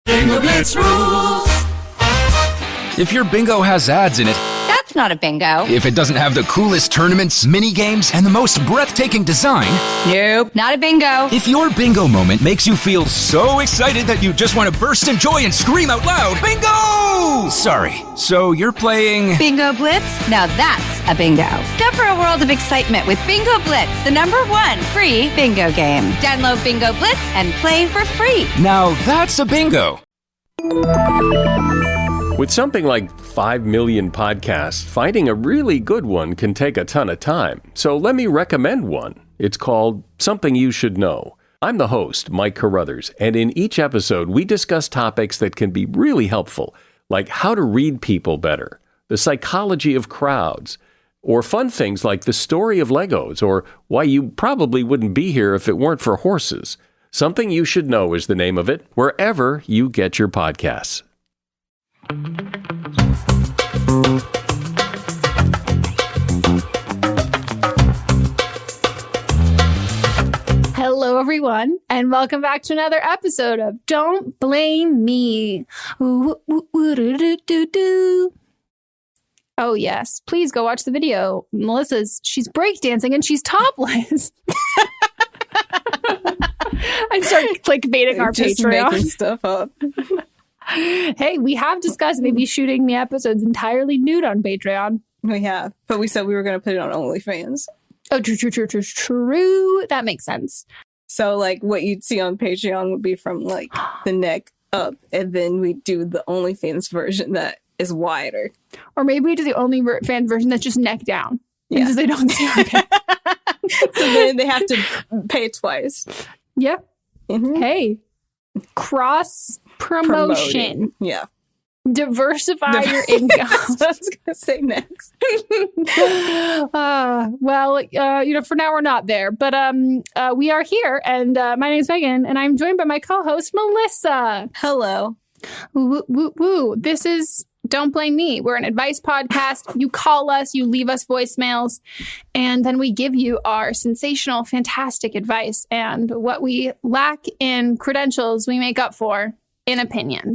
Bingo Blitz rules. If your bingo has ads in it, That's not a bingo. if it doesn't have the coolest tournaments, mini games, and the most breathtaking design, Nope, not a bingo. if your bingo moment makes you feel so excited that you just want to burst in joy and scream out loud, bingo! Sorry, so you're playing... Bingo Blitz? Now that's a bingo. Go for a world of excitement with Bingo Blitz, the #1 free bingo game. Download Bingo Blitz and play for free. Now that's a bingo. With something like 5 million podcasts, finding a really good one can take a ton of time. So let me recommend one. It's called Something You Should Know. I'm the host, Mike Carruthers, and in each episode, we discuss topics that can be really helpful, like how to read people better, the psychology of crowds, or fun things like the story of Legos, or why you probably wouldn't be here if it weren't for horses. Something You Should Know is the name of it, wherever you get your podcasts. Hello, everyone, and welcome back to another episode of Don't Blame Me. Ooh, ooh, ooh, doo, doo, doo, doo. Oh, yes. Please go watch the video. She's breakdancing and she's topless. I start clickbaiting our just Patreon. making stuff up. Hey, we have discussed maybe shooting the episodes entirely nude on Patreon. We have, but we said we were going to put it on OnlyFans. Oh, true. That makes sense. So, like, what you'd see on Patreon would be from, like, the neck up, and then we do the OnlyFans version that is wider. Or maybe we do the OnlyFans version that's just neck down. Yeah. Because they don't see our neck. So then they have to pay twice. Yeah. Mhm. Hey, cross promotion. Yeah. Diversify your income. That's what I was going to say next. For now we're not there, but we are here, and my name is Megan, and I'm joined by my co-host Melissa. Hello. Woo, woo, woo. This is Don't Blame Me. We're an advice podcast. You call us, you leave us voicemails, and then we give you our sensational, fantastic advice. And what we lack in credentials, we make up for in opinions.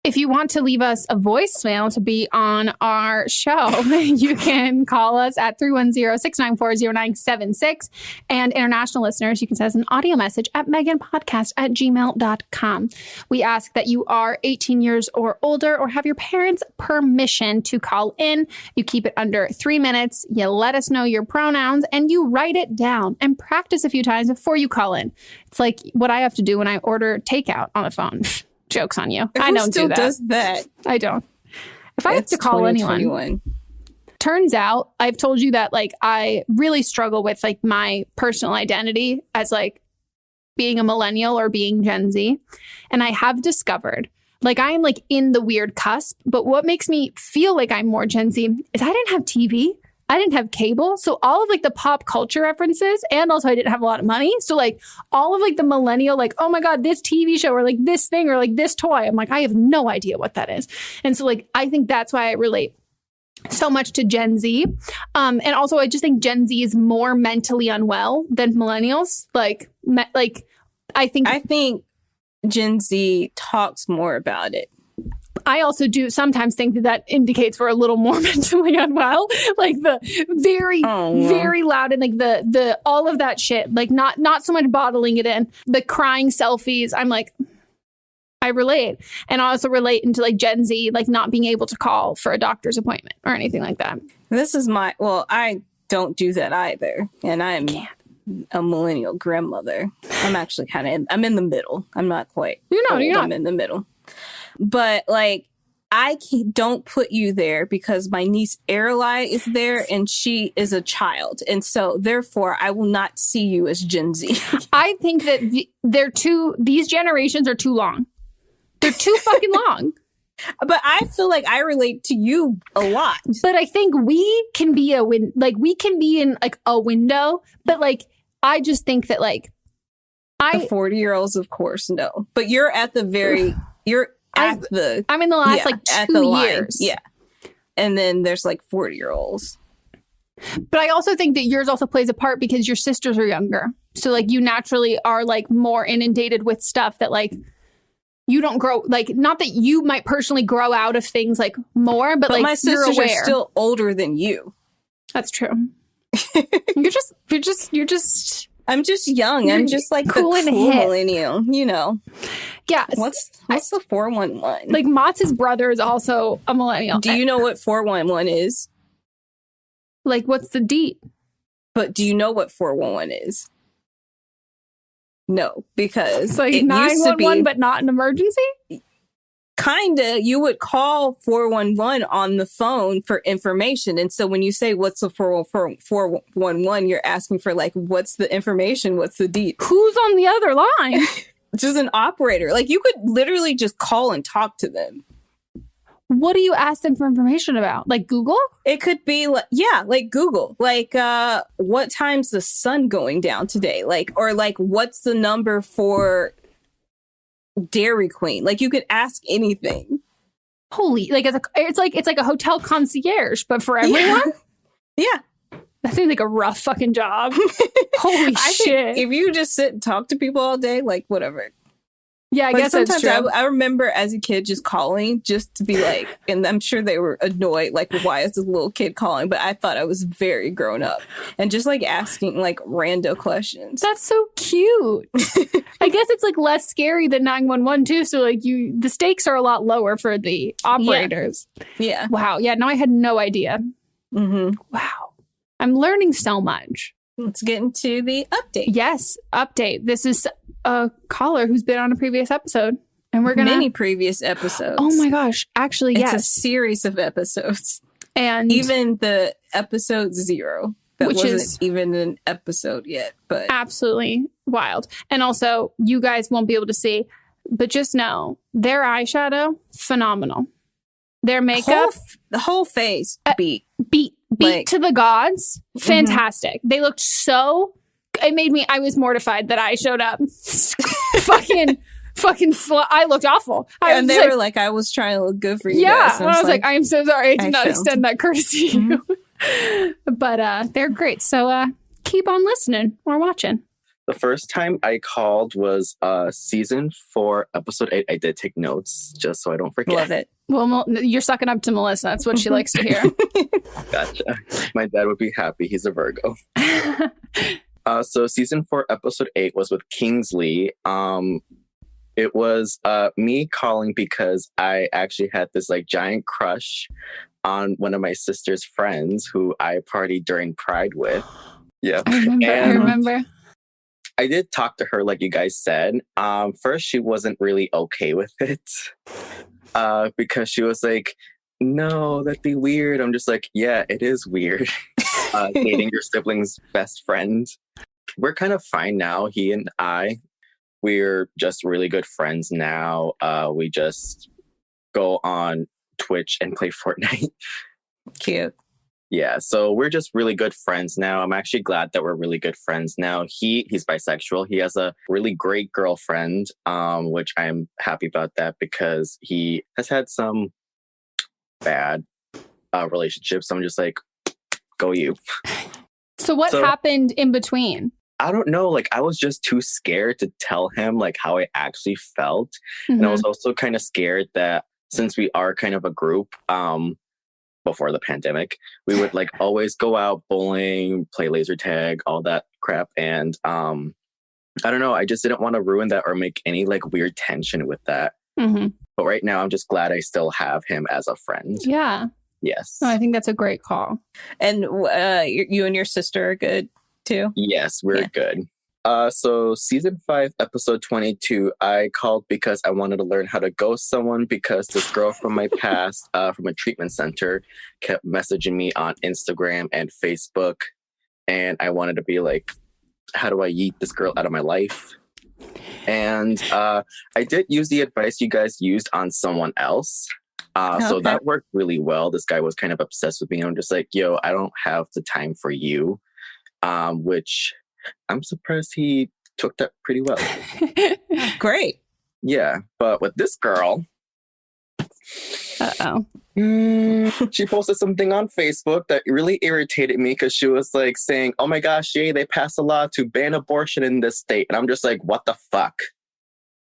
If you want to leave us a voicemail to be on our show, you can call us at 310-694-0976. And international listeners, you can send us an audio message at meghanpodcast@gmail.com. We ask that you are 18 years or older or have your parents' permission to call in. You keep it under 3 minutes. You let us know your pronouns and you write it down and practice a few times before you call in. It's like what I have to do when I order takeout on the phone. Joke's on you. I don't do that. Who still does that? I don't. If I have to call anyone, turns out I've told you that like I really struggle with like my personal identity as like being a millennial or being Gen Z. And I have discovered like I am like in the weird cusp. But what makes me feel like I'm more Gen Z is I didn't have TV. I didn't have cable. So all of like the pop culture references, and also I didn't have a lot of money. So like all of like the millennial, like, oh my God, this TV show or like this thing or like this toy. I'm like, I have no idea what that is. And so like, I think that's why I relate so much to Gen Z. And also I just think Gen Z is more mentally unwell than millennials. I think Gen Z talks more about it. I also do sometimes think that indicates we're a little more mentally unwell, like the very loud and like the all of that shit, like not so much bottling it in, the crying selfies. I'm like, I relate. And I also relate into like Gen Z, like not being able to call for a doctor's appointment or anything like that. I don't do that either. And I'm a millennial grandmother. I'm actually I'm in the middle. I'm not quite. I'm in the middle. But like, I don't put you there because my niece Arely is there and she is a child. And so therefore I will not see you as Gen Z. I think that these generations are too long. They're too fucking long. But I feel like I relate to you a lot. But I think we can be in like a window. But like, I just think that like, the 40-year-olds, of course, no. But you're at the very, I'm in the last like 2 years. Yeah. And then there's like 40-year-olds. But I also think that yours also plays a part because your sisters are younger. So like you naturally are like more inundated with stuff that like you don't grow, like, not that you might personally grow out of things like more, but like my sisters you're are aware. still older than you. That's true. you're just I'm just young. I'm just like cool the and cool hip. millennial, you know. Yeah. What's the 411? Like Mott's brother is also a millennial. Do you know what 411 is? Like, what's the deed? But do you know what 411 is? No, because it's like it 911, but not an emergency? Kinda. You would call 411 on the phone for information. And so when you say, what's the 411, you're asking for, like, what's the information? What's the deed? Who's on the other line? Just an operator. Like, you could literally just call and talk to them. What do you ask them for information about? Like Google? It could be like Google. Like, what time's the sun going down today? Like, or like, what's the number for Dairy Queen? Like, you could ask anything. Holy, like it's like a hotel concierge, but for everyone? Yeah. That seems like a rough fucking job. Holy shit. If you just sit and talk to people all day, like, whatever. Yeah, I guess sometimes that's true. I remember as a kid just calling just to be like, and I'm sure they were annoyed, like, why is this little kid calling? But I thought I was very grown up and just like asking like rando questions. That's so cute. I guess it's like less scary than 911 too. So like the stakes are a lot lower for the operators. Yeah. Wow. Yeah. No, I had no idea. Mm-hmm. Wow. I'm learning so much. Let's get into the update. Yes. Update. This is a caller who's been on a previous episode, and we're gonna many previous episodes. Oh my gosh! Actually, it's a series of episodes, and even the episode 0, which wasn't is even an episode yet, but absolutely wild. And also, you guys won't be able to see, but just know their eyeshadow phenomenal. Their makeup, the whole face beat like, to the gods. Fantastic. Mm-hmm. They looked so. It made me. I was mortified that I showed up. fucking. I looked awful. And they were like, I was trying to look good for you. Yeah, guys. and I was like, I am so sorry. I did not failed. extend that courtesy to you. But they're great. So keep on listening or watching. The first time I called was season 4, episode 8. I did take notes just so I don't forget. Love it. Well, you're sucking up to Melissa. That's what she likes to hear. Gotcha. My dad would be happy. He's a Virgo. So season 4, episode 8 was with Kingsley. It was me calling because I actually had this like giant crush on one of my sister's friends who I partied during Pride with. Yeah. I remember. I did talk to her, like you guys said. First, she wasn't really okay with it because she was like, no, that'd be weird. I'm just like, yeah, it is weird. Dating your sibling's best friend. We're kind of fine now. He and I, we're just really good friends now. We just go on Twitch and play Fortnite. Cute. Yeah, so we're just really good friends now. I'm actually glad that we're really good friends now. He's bisexual. He has a really great girlfriend, which I'm happy about that because he has had some bad relationships. So I'm just like, go you. So what happened in between? I don't know. Like, I was just too scared to tell him like how I actually felt. Mm-hmm. And I was also kind of scared that since we are kind of a group, before the pandemic, we would like always go out bowling, play laser tag, all that crap. And I don't know. I just didn't want to ruin that or make any like weird tension with that. Mm-hmm. But right now, I'm just glad I still have him as a friend. Yeah. Yes. Oh, I think that's a great call. And you and your sister are good too? Yes, we're good. So season 5, episode 22, I called because I wanted to learn how to ghost someone because this girl from my past, from a treatment center, kept messaging me on Instagram and Facebook. And I wanted to be like, how do I yeet this girl out of my life? And I did use the advice you guys used on someone else. So that worked really well. This guy was kind of obsessed with me. I'm just like, yo, I don't have the time for you. Which I'm surprised he took that pretty well. Great. Yeah. But with this girl, uh-oh. She posted something on Facebook that really irritated me because she was like saying, oh my gosh, yay, they passed a law to ban abortion in this state. And I'm just like, what the fuck?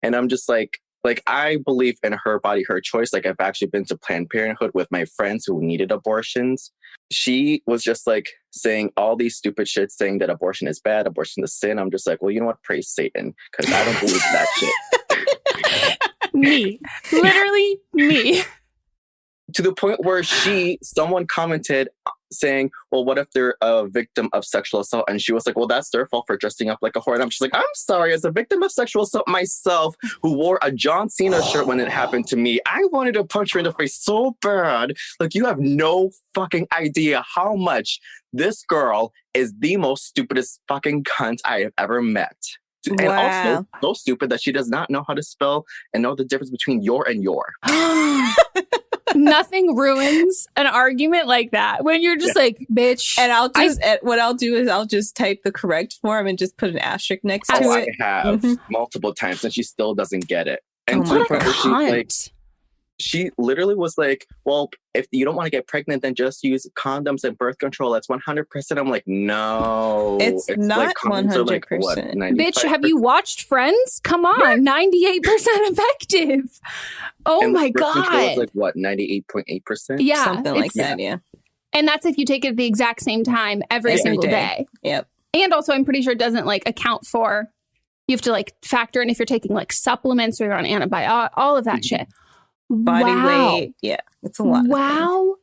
And I'm just like, like, I believe in her body, her choice. Like, I've actually been to Planned Parenthood with my friends who needed abortions. She was just like saying all these stupid shit, saying that abortion is bad, abortion is sin. I'm just like, well, you know what? Praise Satan, because I don't believe that shit. Me. Literally me. To the point where someone commented saying, well, what if they're a victim of sexual assault? And she was like, well, that's their fault for dressing up like a whore. And I'm just like, I'm sorry, as a victim of sexual assault myself, who wore a John Cena shirt when it happened to me, I wanted to punch her in the face so bad. Like, you have no fucking idea how much this girl is the most stupidest fucking cunt I have ever met. And also so stupid that she does not know how to spell and know the difference between your and your. Nothing ruins an argument like that when you're just like, bitch. And what I'll do is I'll just type the correct form and just put an asterisk next to it. I have multiple times, and she still doesn't get it. And she literally was like, well, if you don't want to get pregnant, then just use condoms and birth control. That's 100%. I'm like, no. It's not like 100%. Like, what, bitch, have you watched Friends? Come on, 98% effective. Oh and my birth control God. is like, what, 98.8%? Yeah. Something like that, yeah. And that's if you take it at the exact same time every single day. Yep. And also, I'm pretty sure it doesn't like account for, you have to like factor in if you're taking like supplements or you're on antibiotics, all of that shit. Body weight. Yeah, it's a lot. Wow.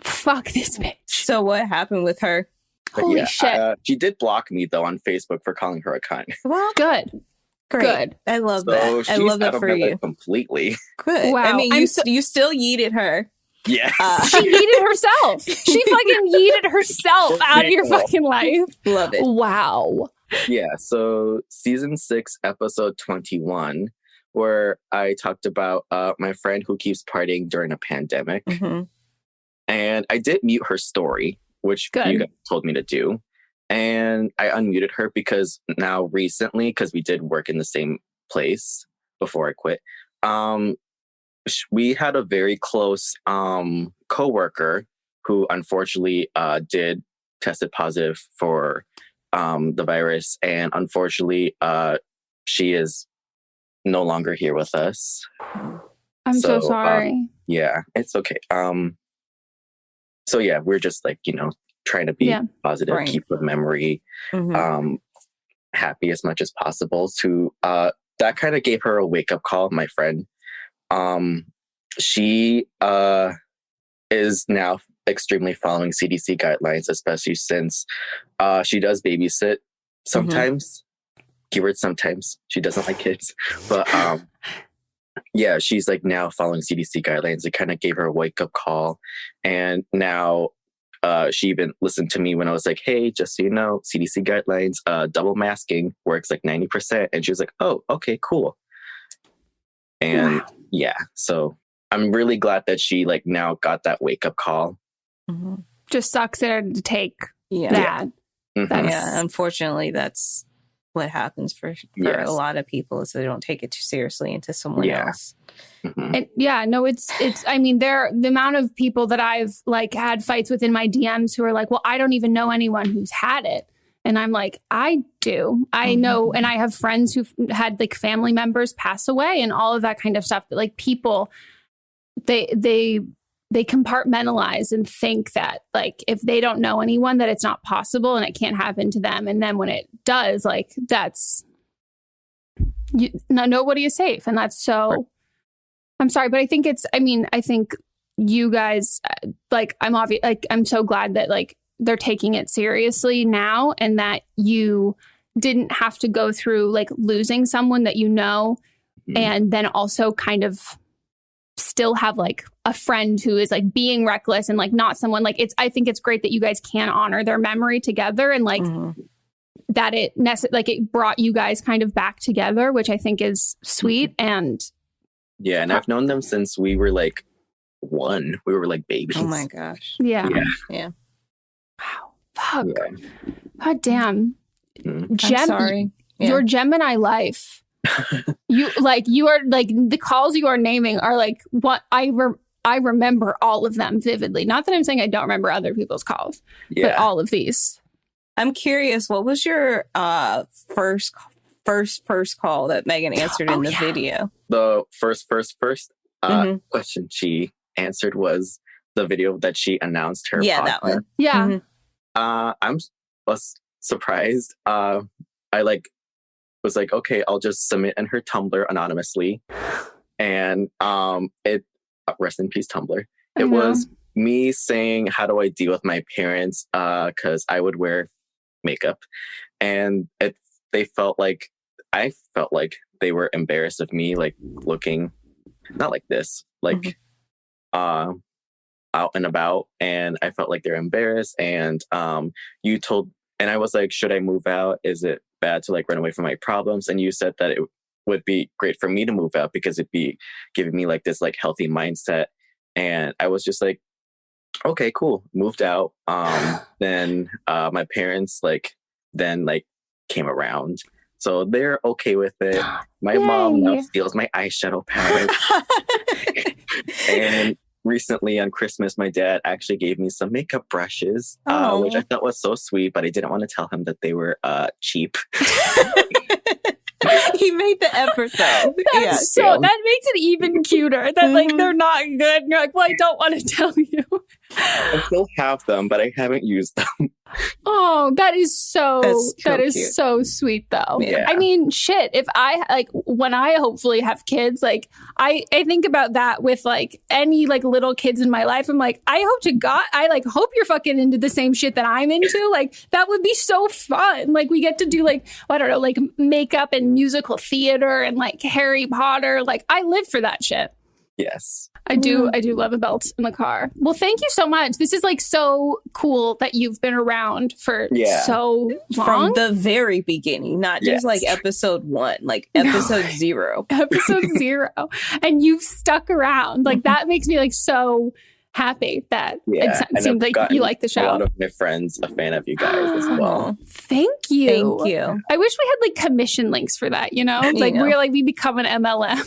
Fuck this bitch. So what happened with her? Holy shit. She did block me, though, on Facebook for calling her a cunt. Well, good. Great. Good. I love that. I love that for you. Completely. Good. Wow. I mean, you still yeeted her. Yeah. She yeeted herself. She fucking yeeted herself out of your fucking life. Love it. Wow. Yeah. So season 6, episode 21, where I talked about my friend who keeps partying during a pandemic. Mm-hmm. And I did mute her story, which you guys told me to do. And I unmuted her because now recently, because we did work in the same place before I quit, we had a very close coworker who unfortunately did tested positive for the virus. And unfortunately, she is no longer here with us. I'm so sorry. Yeah, it's okay. So yeah, we're just like, trying to be positive, keep the memory happy as much as possible. To that kind of gave her a wake up call. My friend, she is now extremely following CDC guidelines, especially since she does babysit sometimes. Keyword sometimes. She doesn't like kids, but yeah, she's like now following CDC guidelines. It kind of gave her a wake up call, and now she even listened to me when I was like, hey, just so you know, CDC guidelines, double masking works like 90%. And she was like, oh, okay, cool. And yeah, so I'm really glad that she like now got that wake up call. Mm-hmm. Just sucks to take that. Mm-hmm. Yeah, unfortunately, that's what happens for a lot of people, is they don't take it too seriously into someone else. Mm-hmm. And it's I mean, the amount of people that I've like had fights with in my DMs who are like, well, I don't even know anyone who's had it. And I'm like, I do. I know. And I have friends who've had like family members pass away and all of that kind of stuff. That like people, they compartmentalize and think that like if they don't know anyone, that it's not possible and it can't happen to them. And then when it does, like nobody is safe. And that's so, I'm sorry, but I think I think you guys I'm so glad that like they're taking it seriously now, and that you didn't have to go through like losing someone that and then also kind of still have like a friend who is like being reckless and like not someone like I think it's great that you guys can honor their memory together, and like that it brought you guys kind of back together, which I think is sweet. And yeah, and I've known them since we were like 1. We were like babies. Oh my gosh. Yeah. Wow. Fuck. Yeah. God damn. I'm sorry. Your Gemini life. You are like the calls you are naming are like what I remember all of them vividly. Not that I'm saying I don't remember other people's calls, but all of these. I'm curious, what was your first first call that Megan answered in the video. The first question she answered was the video that she announced her podcast. That one. Yeah. I was surprised. I was like, okay, I'll just submit in her Tumblr anonymously. And it rest in peace, Tumblr. It was me saying, how do I deal with my parents? Because I would wear makeup. And I felt like they were embarrassed of me, like looking not like this, like out and about. And I felt like they're embarrassed. And and I was like, should I move out? Is it bad to like run away from my problems? And you said that it would be great for me to move out because it'd be giving me like this like healthy mindset. And I was just like, okay, cool. Moved out. Then my parents then came around. So they're okay with it. My mom now steals my eyeshadow palette. And recently on Christmas, my dad actually gave me some makeup brushes, which I thought was so sweet, but I didn't want to tell him that they were cheap. He made the effort though. That makes it even cuter that they're not good. And you're like, well, I don't want to tell you. I still have them, but I haven't used them. Oh, that is so sweet though. Yeah. I mean, shit, if I when I hopefully have kids, I think about that with any little kids in my life. I'm like, I hope to God, I hope you're fucking into the same shit that I'm into. That would be so fun. We get to do I don't know, makeup and musical theater and Harry Potter. I live for that shit. Yes. I do love a belt in the car. Well, thank you so much. This is so cool that you've been around for so long. From the very beginning, not just episode 1, episode 0. Episode 0. And you've stuck around. That makes me so happy that it seems like you like the show. A lot of my friends a fan of you guys as well. Thank you. Thank you. I wish we had commission links for that, we become an MLM.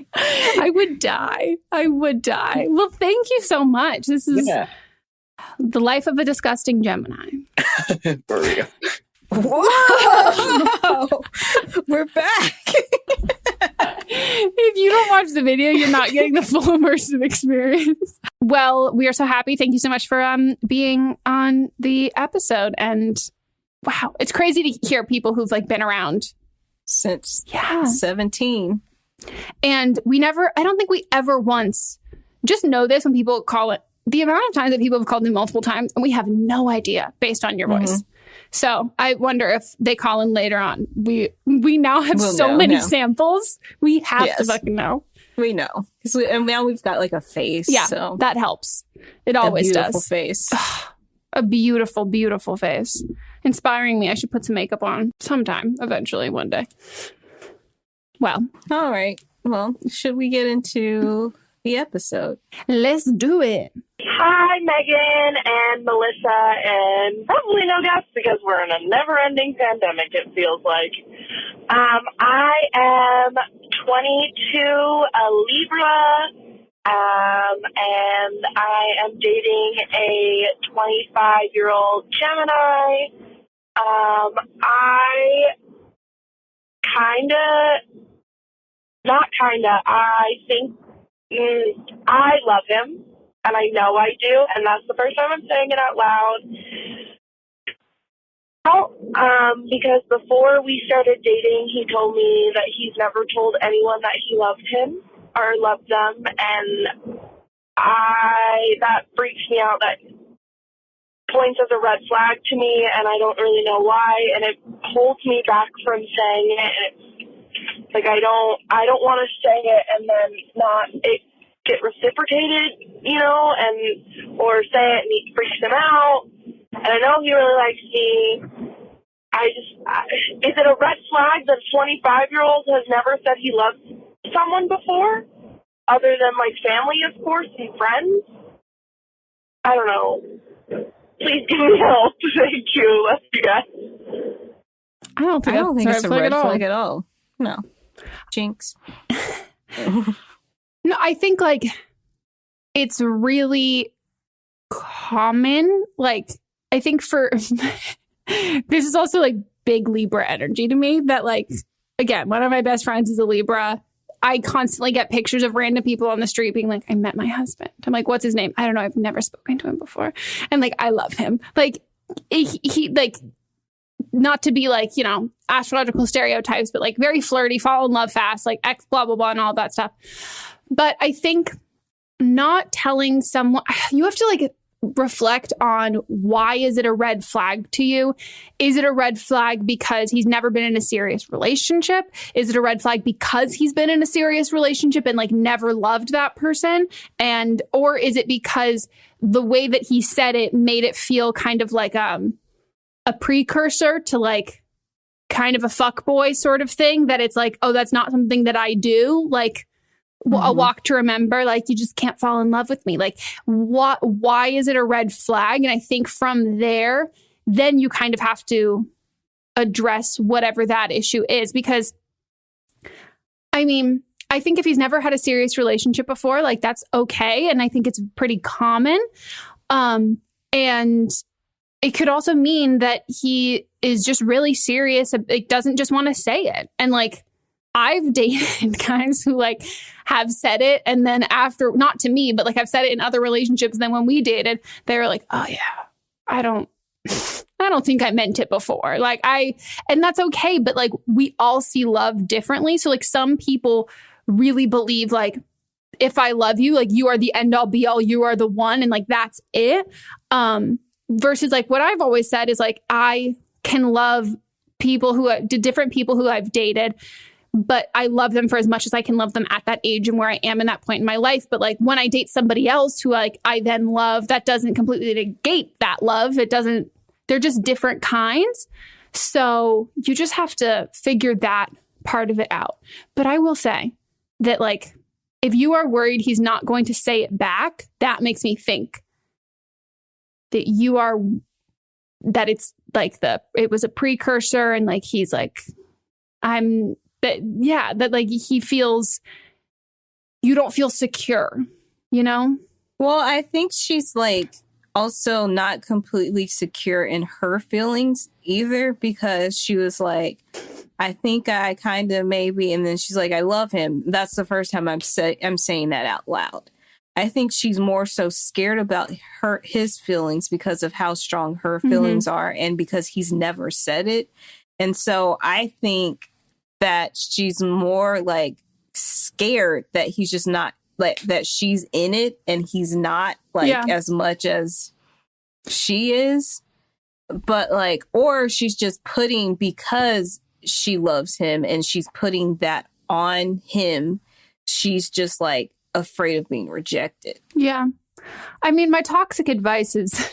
I would die. Well, thank you so much. This is the life of a disgusting Gemini. For real. Whoa! We're back. If you don't watch the video, you're not getting the full immersive experience. Well, we are so happy. Thank you so much for being on the episode. And wow, it's crazy to hear people who've been around since 17. And I don't think we ever once just know this when people call it, the amount of times that people have called me multiple times and we have no idea based on your voice. So I wonder if they call in later on. We now have many samples. We have to fucking know. We know. And now we've got a face. Yeah, so. That helps. It always does. A beautiful face. A beautiful, beautiful face. Inspiring me. I should put some makeup on sometime, eventually, one day. Well. All right. Well, should we get into the episode? Let's do it. Hi, Megan and Melissa, and probably no guests because we're in a never-ending pandemic, it feels like. I am 22, a Libra, and I am dating a 25-year-old Gemini. I think I love him, and I know I do, and that's the first time I'm saying it out loud. Because before we started dating, he told me that he's never told anyone that he loved him or loved them, and that freaks me out. That points as a red flag to me, and I don't really know why, and it holds me back from saying it. And it's I don't want to say it and then not get reciprocated, or say it and it freaks him out. And I know he really likes me. Is it a red flag that a 25-year-old has never said he loves someone before? Other than family, of course, and friends? I don't know. Please give me help. Thank you. Love you guys. I don't think it's a red flag at all. No. Jinx. No, I think it's really common. I think for this is also big Libra energy to me that like, again, one of my best friends is a Libra. I constantly get pictures of random people on the street being like, I met my husband. I'm like, what's his name? I don't know. I've never spoken to him before. And like, I love him. Like he like, not to be like, you know, astrological stereotypes, but like very flirty, fall in love fast, like X blah, blah, blah, and all that stuff. But I think not telling someone, you have to like reflect on why is it a red flag to you? Is it a red flag because he's never been in a serious relationship? Is it a red flag because he's been in a serious relationship and like never loved that person? And, or is it because the way that he said it made it feel kind of like a precursor to like kind of a fuckboy sort of thing that it's like, oh, that's not something that I do. Like, a walk to remember, like, you just can't fall in love with me. Like, why is it a red flag? And I think from there, then you kind of have to address whatever that issue is. Because, I mean, I think if he's never had a serious relationship before, like, that's okay. And I think it's pretty common. And it could also mean that he is just really serious. It doesn't just want to say it. And, like, I've dated guys who like have said it and then after, not to me, but like I've said it in other relationships. And then when we dated, they were like, oh yeah, I don't think I meant it before. Like and that's okay. But like we all see love differently. So like some people really believe like, if I love you, like you are the end all be all, you are the one. And like, that's it. Versus like what I've always said is like, I can love different people who I've dated, but I love them for as much as I can love them at that age and where I am in that point in my life. But like when I date somebody else who like I then love, that doesn't completely negate that love. They're just different kinds. So you just have to figure that part of it out. But I will say that like, if you are worried he's not going to say it back, that makes me think that it's like it was a precursor and like, he's like, that like he feels, you don't feel secure, you know? Well, I think she's like also not completely secure in her feelings either, because she was like, I think I kind of maybe, and then she's like, I love him. That's the first time I'm saying that out loud. I think she's more so scared about his feelings because of how strong her feelings are and because he's never said it. And so I think that she's more like scared that he's just not like that she's in it and he's not like as much as she is. But like, or she's just putting, because she loves him and she's putting that on him, she's just like afraid of being rejected. Yeah. I mean, my toxic advice is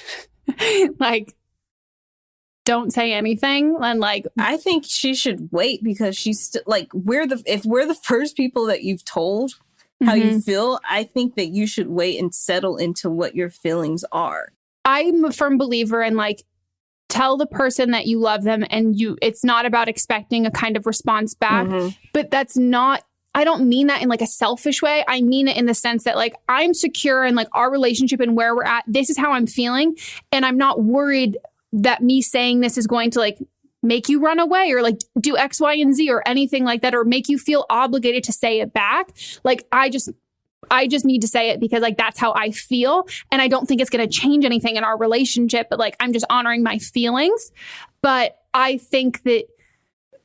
like, don't say anything. And like, I think she should wait because she's like, if we're the first people that you've told how you feel, I think that you should wait and settle into what your feelings are. I'm a firm believer in like, tell the person that you love them and it's not about expecting a kind of response back, but that's not, I don't mean that in like a selfish way. I mean it in the sense that like, I'm secure in like our relationship and where we're at. This is how I'm feeling. And I'm not worried that me saying this is going to like make you run away or like do X, Y, and Z or anything like that, or make you feel obligated to say it back. Like, I just need to say it because like, that's how I feel. And I don't think it's going to change anything in our relationship, but like, I'm just honoring my feelings. But I think that,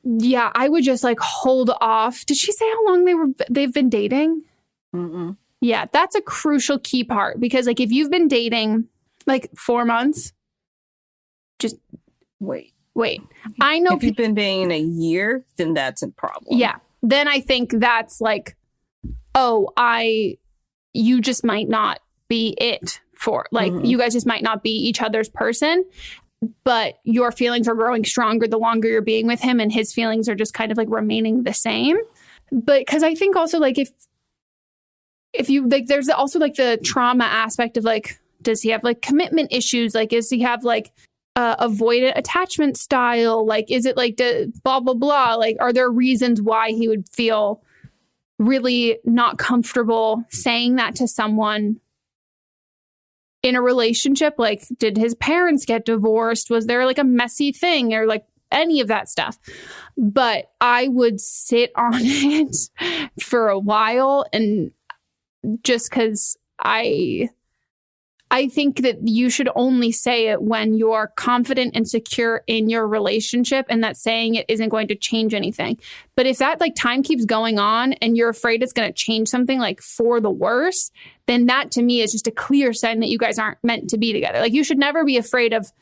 yeah, I would just like hold off. Did she say how long they've been dating? Mm-mm. Yeah, that's a crucial key part because like, if you've been dating like 4 months, just wait. I know if you've been dating a year, then that's a problem. Yeah. Then I think that's like, you just might not be it for like, you guys just might not be each other's person, but your feelings are growing stronger the longer you're being with him and his feelings are just kind of like remaining the same. But because I think also like if you like, there's also like the trauma aspect of like, does he have like commitment issues? Like, does he have like avoidant attachment style? Like, is it like blah, blah, blah? Like, are there reasons why he would feel really not comfortable saying that to someone in a relationship? Like, did his parents get divorced? Was there like a messy thing? Or like, any of that stuff. But I would sit on it for a while, and just because I think that you should only say it when you're confident and secure in your relationship, and that saying it isn't going to change anything. But if that like time keeps going on and you're afraid it's going to change something like for the worse, then that to me is just a clear sign that you guys aren't meant to be together. Like you should never be afraid of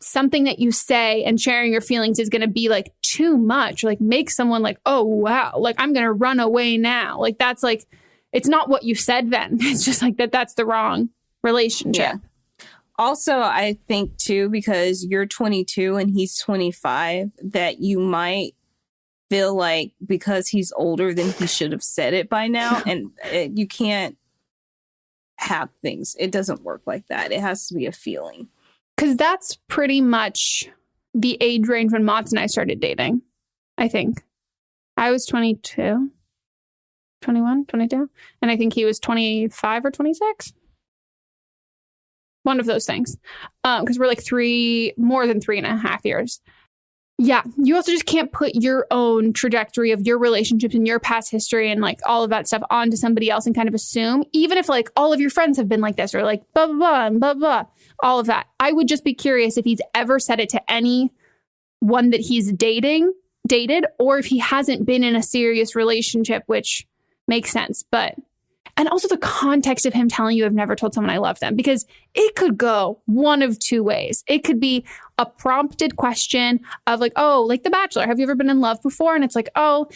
something that you say and sharing your feelings is going to be like too much, or like make someone like, oh, wow, like I'm going to run away now. Like that's like, it's not what you said then. It's just like that's the wrong relationship. Yeah. Also, I think too, because you're 22 and he's 25, that you might feel like because he's older than he should have said it by now. And you can't have things. It doesn't work like that. It has to be a feeling. Because that's pretty much the age range when Mats and I started dating, I think. I was 22, 21, 22. And I think he was 25 or 26. One of those things. Because we're like more than 3.5 years. Yeah. You also just can't put your own trajectory of your relationships and your past history and like all of that stuff onto somebody else and kind of assume, even if like all of your friends have been like this or like blah, blah, blah, and blah, blah, all of that. I would just be curious if he's ever said it to anyone that he's dated, or if he hasn't been in a serious relationship, which makes sense. And also the context of him telling you I've never told someone I love them, because it could go one of two ways. It could be a prompted question of like, oh, like The Bachelor, have you ever been in love before? And it's like, oh,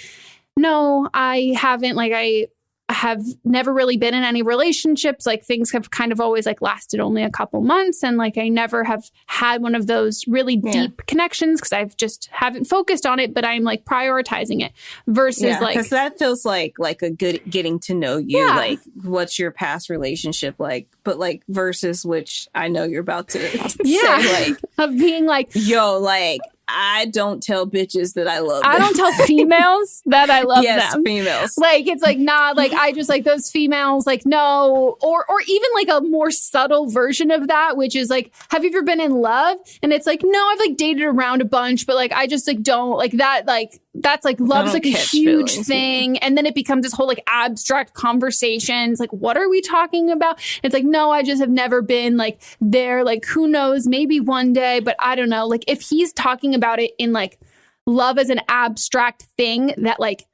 no, I haven't. Like I have never really been in any relationships. Like things have kind of always like lasted only a couple months. And like I never have had one of those really deep connections because I've just haven't focused on it, but I'm like prioritizing it versus like. Because that feels like a good getting to know you. Yeah. Like what's your past relationship like? But like versus which I know you're about to say like. Of being like. Yo, like. I don't tell bitches that I love them. I don't tell females that I love them. Yes, females. Like, it's like, nah, like, I just like those females, like, no. Or even like a more subtle version of that, which is like, have you ever been in love? And it's like, no, I've like dated around a bunch, but like, I just like don't like that. Like, that's like, love's like a huge thing. And then it becomes this whole like abstract conversation. It's like, what are we talking about? It's like, no, I just have never been like there. Like, who knows? Maybe one day, but I don't know. Like, if he's talking about it in like love as an abstract thing that like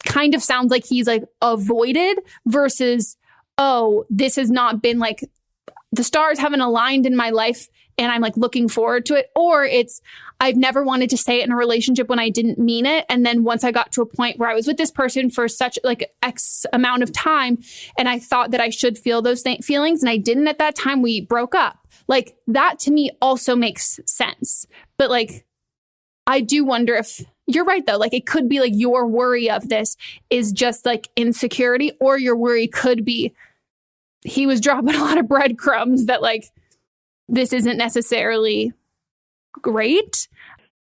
kind of sounds like he's like avoided versus, oh, this has not been like the stars haven't aligned in my life and I'm like looking forward to it. Or it's, I've never wanted to say it in a relationship when I didn't mean it. And then once I got to a point where I was with this person for such like X amount of time and I thought that I should feel those feelings and I didn't at that time, we broke up. Like that to me also makes sense. But like, I do wonder if you're right, though. Like, it could be like your worry of this is just like insecurity, or your worry could be he was dropping a lot of breadcrumbs that like this isn't necessarily great.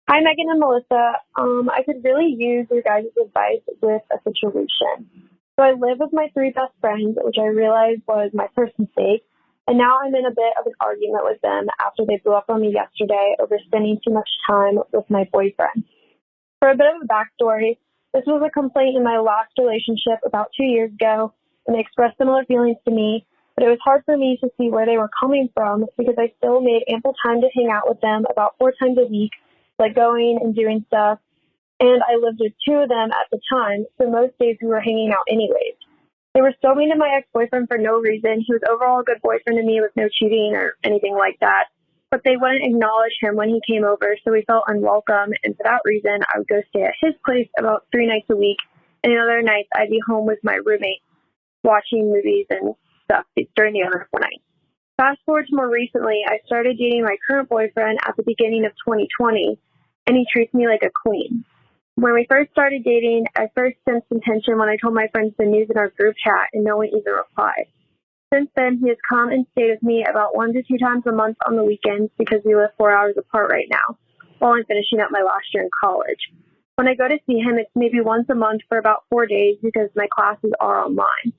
Hi, Megan and Melissa. I could really use your guys' advice with a situation. So I live with my 3 best friends, which I realized was my first mistake. And now I'm in a bit of an argument with them after they blew up on me yesterday over spending too much time with my boyfriend. For a bit of a backstory, this was a complaint in my last relationship about 2 years ago, and they expressed similar feelings to me, but it was hard for me to see where they were coming from because I still made ample time to hang out with them about 4 times a week, like going and doing stuff, and I lived with 2 of them at the time, so most days we were hanging out anyways. They were so mean to my ex-boyfriend for no reason. He was overall a good boyfriend to me with no cheating or anything like that. But they wouldn't acknowledge him when he came over, so we felt unwelcome. And for that reason, I would go stay at his place about 3 nights a week. And other nights, I'd be home with my roommate watching movies and stuff during the other 4 nights. Fast forward to more recently, I started dating my current boyfriend at the beginning of 2020, and he treats me like a queen. When we first started dating, I first sensed some tension when I told my friends the news in our group chat, and no one even replied. Since then, he has come and stayed with me about 1 to 2 times a month on the weekends because we live 4 hours apart right now, while I'm finishing up my last year in college. When I go to see him, it's maybe once a month for about 4 days because my classes are online.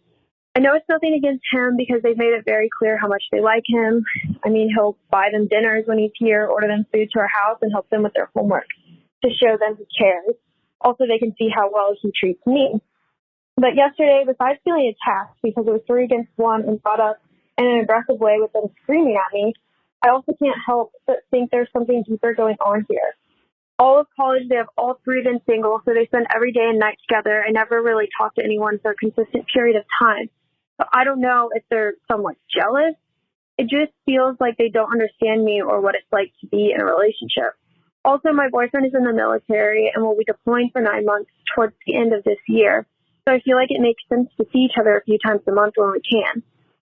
I know it's nothing against him because they've made it very clear how much they like him. I mean, he'll buy them dinners when he's here, order them food to our house, and help them with their homework to show them he cares. Also, they can see how well he treats me. But yesterday, besides feeling attacked because it was 3 against 1 and brought up in an aggressive way with them screaming at me, I also can't help but think there's something deeper going on here. All of college, they have all 3 been single, so they spend every day and night together and never really talk to anyone for a consistent period of time. But I don't know if they're somewhat jealous. It just feels like they don't understand me or what it's like to be in a relationship. Also, my boyfriend is in the military and will be deploying for 9 months towards the end of this year. So I feel like it makes sense to see each other a few times a month when we can.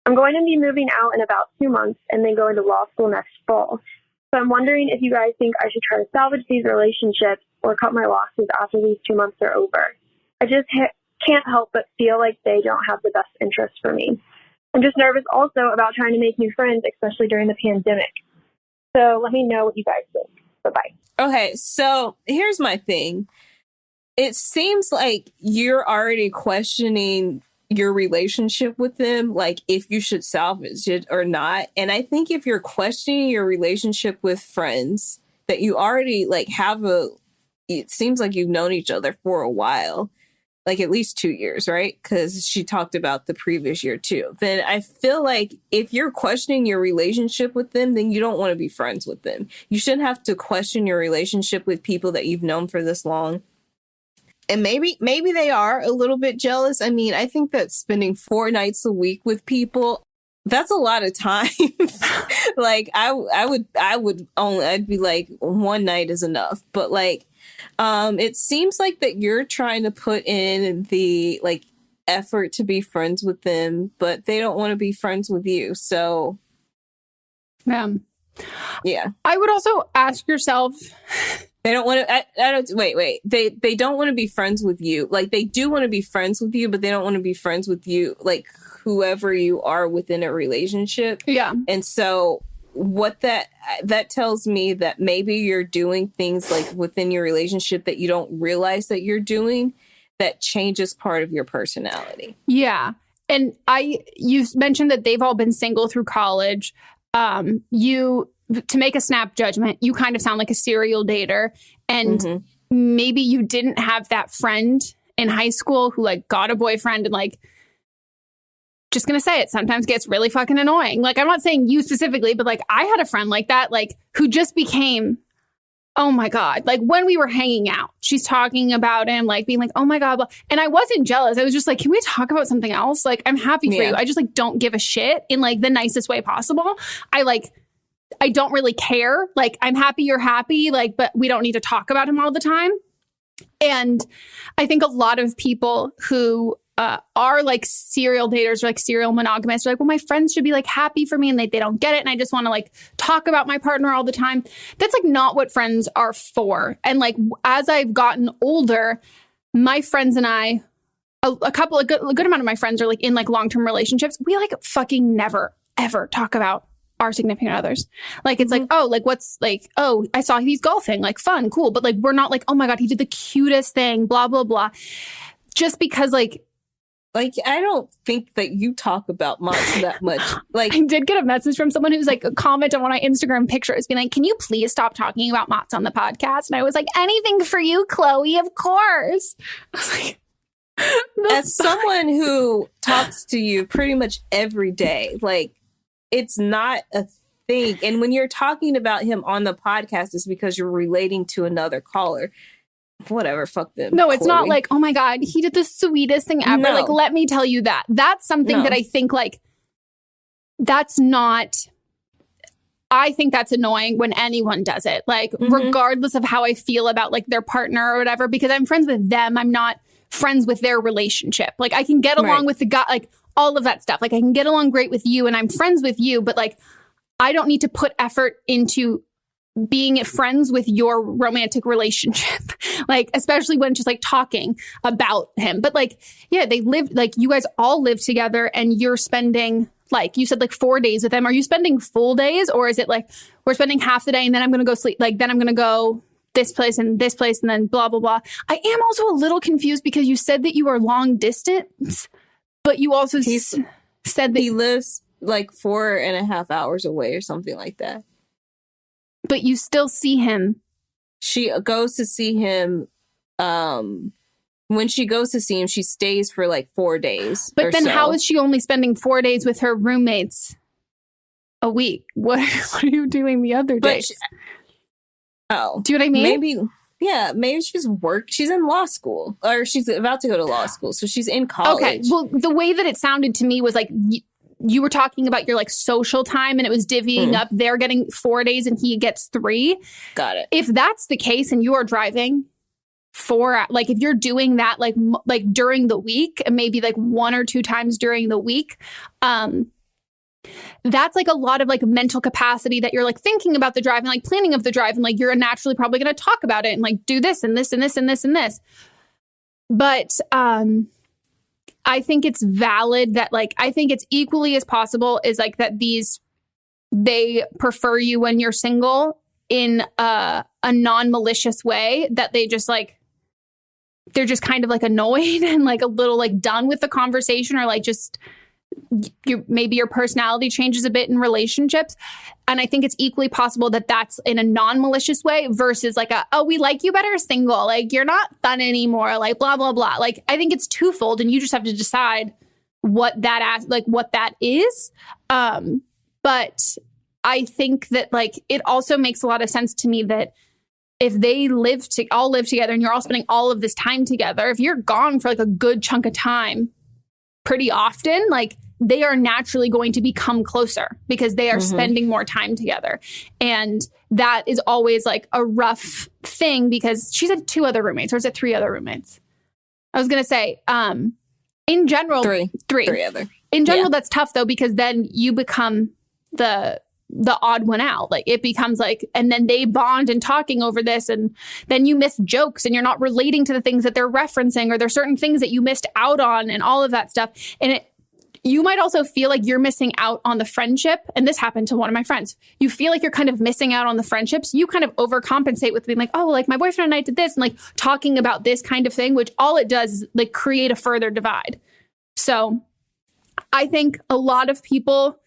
I'm going to be moving out in about 2 months and then going to law school next fall. So I'm wondering if you guys think I should try to salvage these relationships or cut my losses after these 2 months are over. I just can't help but feel like they don't have the best interest for me. I'm just nervous also about trying to make new friends, especially during the pandemic. So let me know what you guys think. Bye-bye. Okay, so here's my thing. It seems like you're already questioning your relationship with them, like if you should salvage it or not. And I think if you're questioning your relationship with friends that you already like it seems like you've known each other for a while, like at least 2 years, right? Because she talked about the previous year too. Then I feel like if you're questioning your relationship with them, then you don't want to be friends with them. You shouldn't have to question your relationship with people that you've known for this long. And maybe they are a little bit jealous. I mean, I think that spending 4 nights a week with people, that's a lot of time. Like I'd be like 1 night is enough. But like, it seems like that you're trying to put in the like effort to be friends with them, but they don't want to be friends with you. So, yeah. I would also ask yourself. They don't want to. Wait. They don't want to be friends with you. Like they do want to be friends with you, but they don't want to be friends with you. Like whoever you are within a relationship. Yeah. And so what that tells me that maybe you're doing things like within your relationship that you don't realize that you're doing that changes part of your personality. Yeah. And you mentioned that they've all been single through college. To make a snap judgment, you kind of sound like a serial dater. And maybe you didn't have that friend in high school who like got a boyfriend and like, just going to say it, sometimes gets really fucking annoying. Like, I'm not saying you specifically, but like I had a friend like that, like who just became, oh my God. Like when we were hanging out, she's talking about him, like being like, oh my God. And I wasn't jealous. I was just like, can we talk about something else? Like, I'm happy for you. I just like, don't give a shit in like the nicest way possible. I don't really care. Like, I'm happy you're happy, like, but we don't need to talk about him all the time. And I think a lot of people who are like serial daters or like serial monogamists are like, well, my friends should be like happy for me and they don't get it. And I just want to like talk about my partner all the time. That's like not what friends are for. And like, as I've gotten older, my friends and I, a good amount of my friends are like in like long-term relationships. We like fucking never, ever talk about our significant others. Like, it's like, oh, like what's like, oh, I saw he's golfing, like fun, cool. But like, we're not like, oh my God, he did the cutest thing, blah, blah, blah. Just because like, I don't think that you talk about Mott's that much. Like, I did get a message from someone who's like a comment on one of my Instagram pictures being like, can you please stop talking about Mott's on the podcast? And I was like, anything for you, Chloe, of course. I was like, as someone who talks to you pretty much every day, like, it's not a thing. And when you're talking about him on the podcast, it's because you're relating to another caller. Whatever, fuck them. No, it's not like, oh my God, he did the sweetest thing ever. No. Like, let me tell you that. That's something that I think like, that's not, I think that's annoying when anyone does it. Like, regardless of how I feel about like their partner or whatever, because I'm friends with them. I'm not friends with their relationship. Like, I can get along with the guy, like, all of that stuff. Like I can get along great with you and I'm friends with you, but like, I don't need to put effort into being friends with your romantic relationship. Like, especially when just like talking about him. But like, yeah, they live, like you guys all live together and you're spending, like you said, like 4 days with them. Are you spending full days or is it like, we're spending half the day and then I'm going to go sleep. Like, then I'm going to go this place and then blah, blah, blah. I am also a little confused because you said that you are long distance. But you also said that he lives like 4.5 hours away or something like that. But you still see him. She goes to see him. When she goes to see him, she stays for like 4 days. But then how is she only spending 4 days with her roommates a week? What are you doing the other days? Do you know what I mean? Maybe she's in law school, or she's about to go to law school. So she's in college. Okay. Well, the way that it sounded to me was like you were talking about your like social time, and it was divvying up. They're getting 4 days and he gets 3. Got it. If that's the case and you are driving 4, like if you're doing that like during the week and maybe like 1 or 2 times during the week, that's like a lot of like mental capacity that you're like thinking about the drive and like planning of the drive, and like you're naturally probably going to talk about it and like do this and this and this and this and this. But I think it's valid that like I think it's equally as possible is like that they prefer you when you're single in a non-malicious way, that they just like they're just kind of like annoyed and like a little like done with the conversation, or like just maybe your personality changes a bit in relationships. And I think it's equally possible that that's in a non-malicious way versus like we like you better single, like you're not fun anymore, like blah blah blah. Like I think it's twofold, and you just have to decide what that is. But I think that like it also makes a lot of sense to me that if they all live together and you're all spending all of this time together, if you're gone for like a good chunk of time pretty often, like they are naturally going to become closer because they are spending more time together. And that is always like a rough thing because she said 2 other roommates, or is it 3 other roommates? I was going to say, in general, 3 other. In general, that's tough though, because then you become the odd one out. Like it becomes like, and then they bond and talking over this, and then you miss jokes and you're not relating to the things that they're referencing, or there's certain things that you missed out on and all of that stuff. And you might also feel like you're missing out on the friendship. And this happened to one of my friends. You feel like you're kind of missing out on the friendships. You kind of overcompensate with being like, oh, like my boyfriend and I did this, and like talking about this kind of thing, which all it does is like create a further divide. So I think a lot of people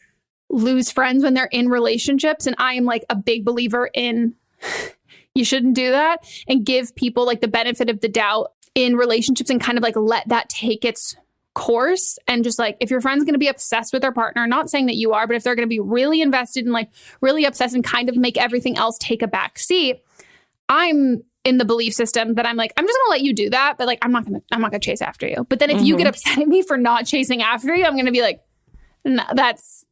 lose friends when they're in relationships. And I am like a big believer in you shouldn't do that, and give people like the benefit of the doubt in relationships, and kind of like let that take its course. And just like, if your friend's going to be obsessed with their partner, not saying that you are, but if they're going to be really invested and like really obsessed and kind of make everything else take a back seat, I'm in the belief system that I'm like, I'm just going to let you do that. But like, I'm not going to chase after you. But then if you get upset at me for not chasing after you, I'm going to be like, no,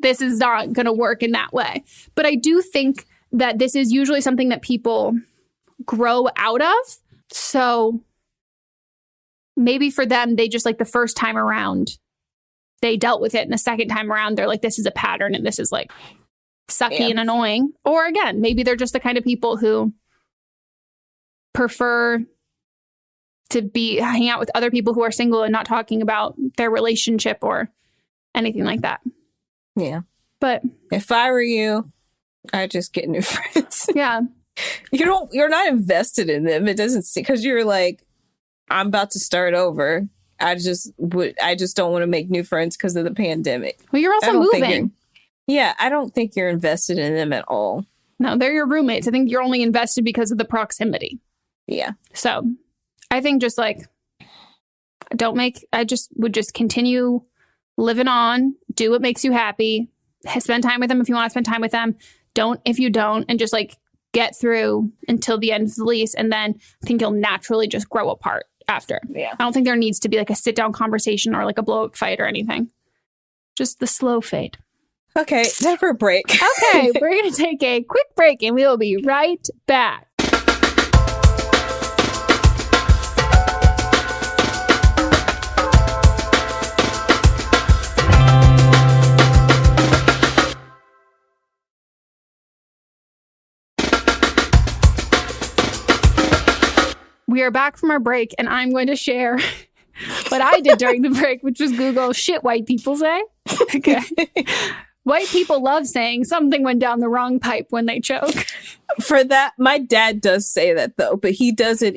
this is not going to work in that way. But I do think that this is usually something that people grow out of. So maybe for them, they just like the first time around, they dealt with it. And the second time around, they're like, this is a pattern and this is like sucky and annoying. Or again, maybe they're just the kind of people who prefer to be hang out with other people who are single and not talking about their relationship or anything like that. Yeah. But if I were you, I'd just get new friends. Yeah. You're not invested in them. It doesn't see, because you're like, I'm about to start over. I just don't want to make new friends because of the pandemic. Well, you're also moving. I don't think you're invested in them at all. No, they're your roommates. I think you're only invested because of the proximity. Yeah. So I think just like, I just would just continue living on, do what makes you happy, spend time with them if you want to spend time with them, don't if you don't, and just like get through until the end of the lease. And then I think you'll naturally just grow apart after. Yeah. I don't think there needs to be like a sit down conversation or like a blow up fight or anything. Just the slow fade. Okay, time for a break. Okay, we're going to take a quick break and we'll be right back. We are back from our break, and I'm going to share what I did during the break, which was Google shit white people say. Okay. White people love saying something went down the wrong pipe when they choke. For that, my dad does say that though, but he does it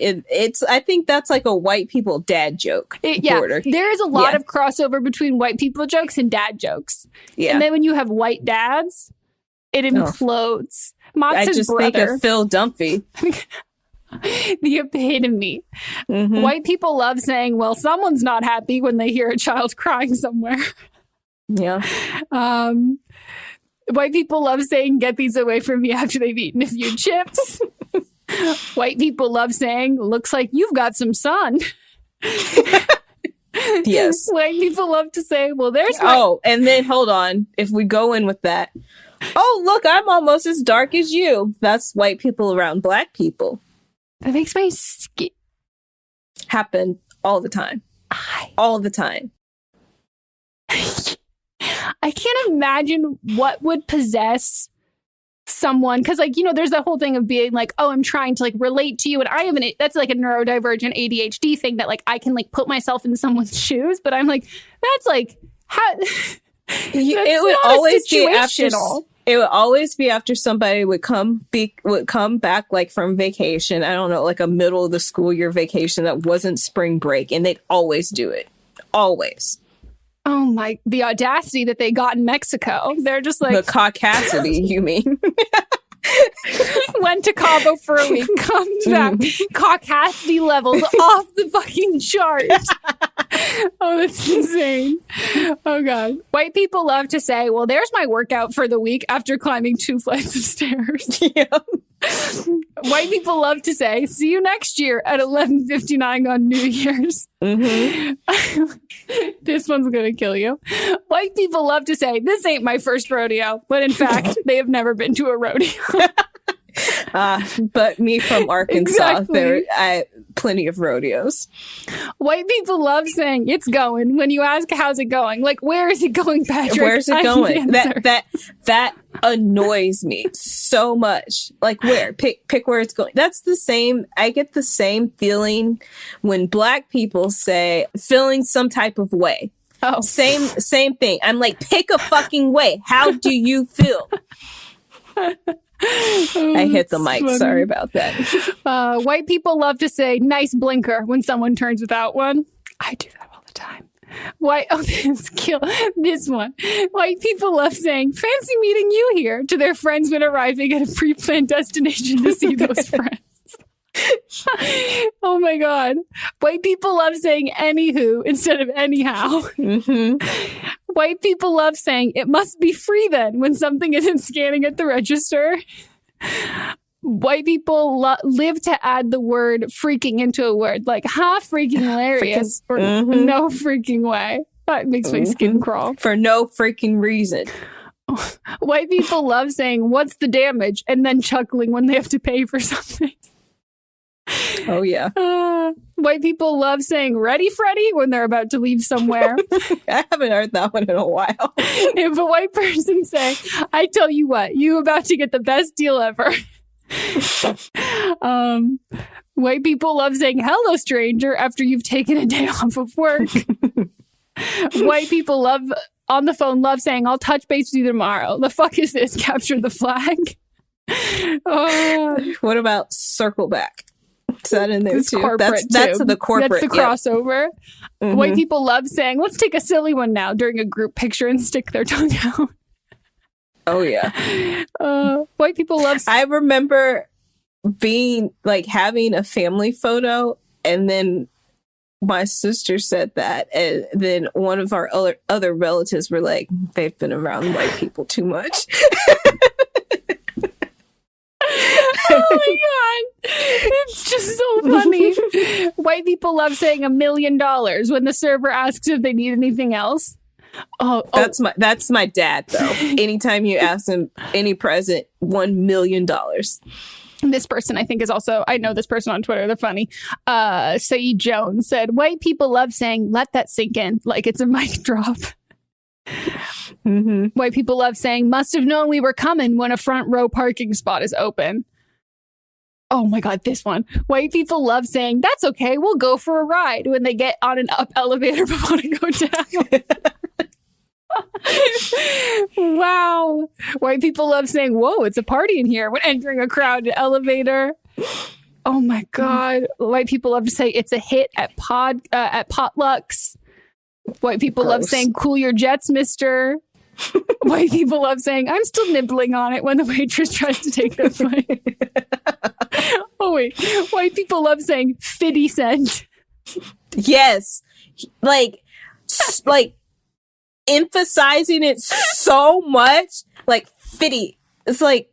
I think that's like a white people dad joke. Border. There is a lot of crossover between white people jokes and dad jokes. Yeah. And then when you have white dads, it implodes. I just think of Phil Dunphy. The epitome. Mm-hmm. White people love saying, well, someone's not happy when they hear a child crying somewhere. Yeah. White people love saying, get these away from me after they've eaten a few chips. White people love saying, looks like you've got some sun. Yes. White people love to say, well, there's and then hold on. If we go in with that, oh, look, I'm almost as dark as you. That's white people around black people. That makes my skin happen all the time. All the time. I can't imagine what would possess someone, because like, you know, there's that whole thing of being like, oh, I'm trying to like relate to you, and I have that's like a neurodivergent ADHD thing that like I can like put myself in someome's shoes, but I'm like, that's like how it would always be after. It would always be after somebody would come back like from vacation. I don't know, like a middle of the school year vacation that wasn't spring break, and they'd always do it. Always. Oh my, the audacity that they got in Mexico. They're just like... The caucasity, you mean? Went to Cabo for a week, comes back, caucasity levels off the fucking chart. Oh, that's insane. Oh, God. White people love to say, well, there's my workout for the week after climbing 2 flights of stairs. Yeah. White people love to say, see you next year at 11:59 on New Year's. Mm-hmm. This one's going to kill you. White people love to say, this ain't my first rodeo, but in fact, they have never been to a rodeo. But me from Arkansas, there plenty of rodeos. White people love saying it's going when you ask how's it going. Like, where is it going, Patrick? Where's it going? That annoys me so much. Like, where? Pick where it's going. That's the same. I get the same feeling when black people say feeling some type of way. Oh, same thing. I'm like, pick a fucking way. How do you feel? I hit the mic. Funny. Sorry about that. White people love to say nice blinker when someone turns without one. I do that all the time. This one. White people love saying, fancy meeting you here, to their friends when arriving at a pre-planned destination to see those friends. Oh my God. White people love saying anywho instead of anyhow. Mm-hmm. White people love saying it must be free then when something isn't scanning at the register. White people live to add the word freaking into a word, like freaking hilarious or no freaking way. That makes my skin crawl. For no freaking reason. White people love saying what's the damage and then chuckling when they have to pay for something. Oh, yeah. White people love saying ready, Freddy, when they're about to leave somewhere. I haven't heard that one in a while. If a white person say, I tell you what, you about to get the best deal ever. White people love saying hello, stranger, after you've taken a day off of work. White people on the phone love saying, I'll touch base with you tomorrow. The fuck is this? Capture the flag. What about circle back? Is that in there too? That's the corporate. That's the crossover. Mm-hmm. White people love saying, let's take a silly one now during a group picture and stick their tongue out. Oh, yeah. White people love... I remember being like having a family photo, and then my sister said that, and then one of our other relatives were like, they've been around white people too much. Oh my God. It's just so funny. White people love saying $1 million when the server asks if they need anything else. That's my dad though. Anytime you ask him any present, $1 million. This person I think is also, I know this person on Twitter, they're funny. Saeed Jones said, white people love saying let that sink in, like it's a mic drop. Mm-hmm. White people love saying must have known we were coming when a front row parking spot is open. Oh my God, this one. White people love saying that's okay, we'll go for a ride when they get on an up elevator but want to go down. Wow. White people love saying, whoa, it's a party in here when entering a crowded elevator. Oh my God. White people love to say it's a hit at potlucks. White people love saying, cool your jets, mister. White people love saying, I'm still nibbling on it when the waitress tries to take their bite. Oh, wait. White people love saying 50 cent. Yes. Like emphasizing it so much. Like 50. It's like,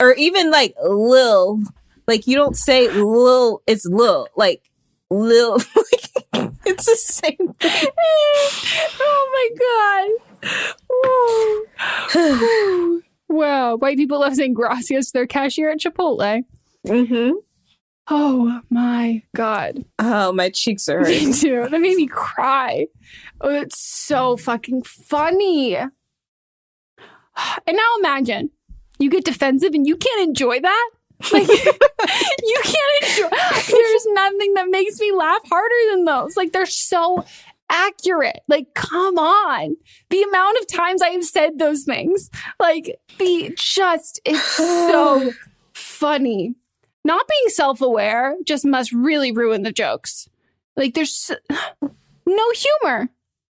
or even like Lil. Like you don't say Lil, it's Lil. Like Lil. It's the same thing. Oh my God. Wow. White people love saying gracias to their cashier at Chipotle. Mm-hmm. Oh my God. Oh, my cheeks are hurting. Me too. That made me cry. Oh, that's so fucking funny. And now imagine you get defensive and you can't enjoy that. Like, you can't enjoy. There's nothing that makes me laugh harder than those. Like, they're so accurate. Like, come on. The amount of times I have said those things. Like, it's so funny. Not being self-aware just must really ruin the jokes. Like, there's no humor.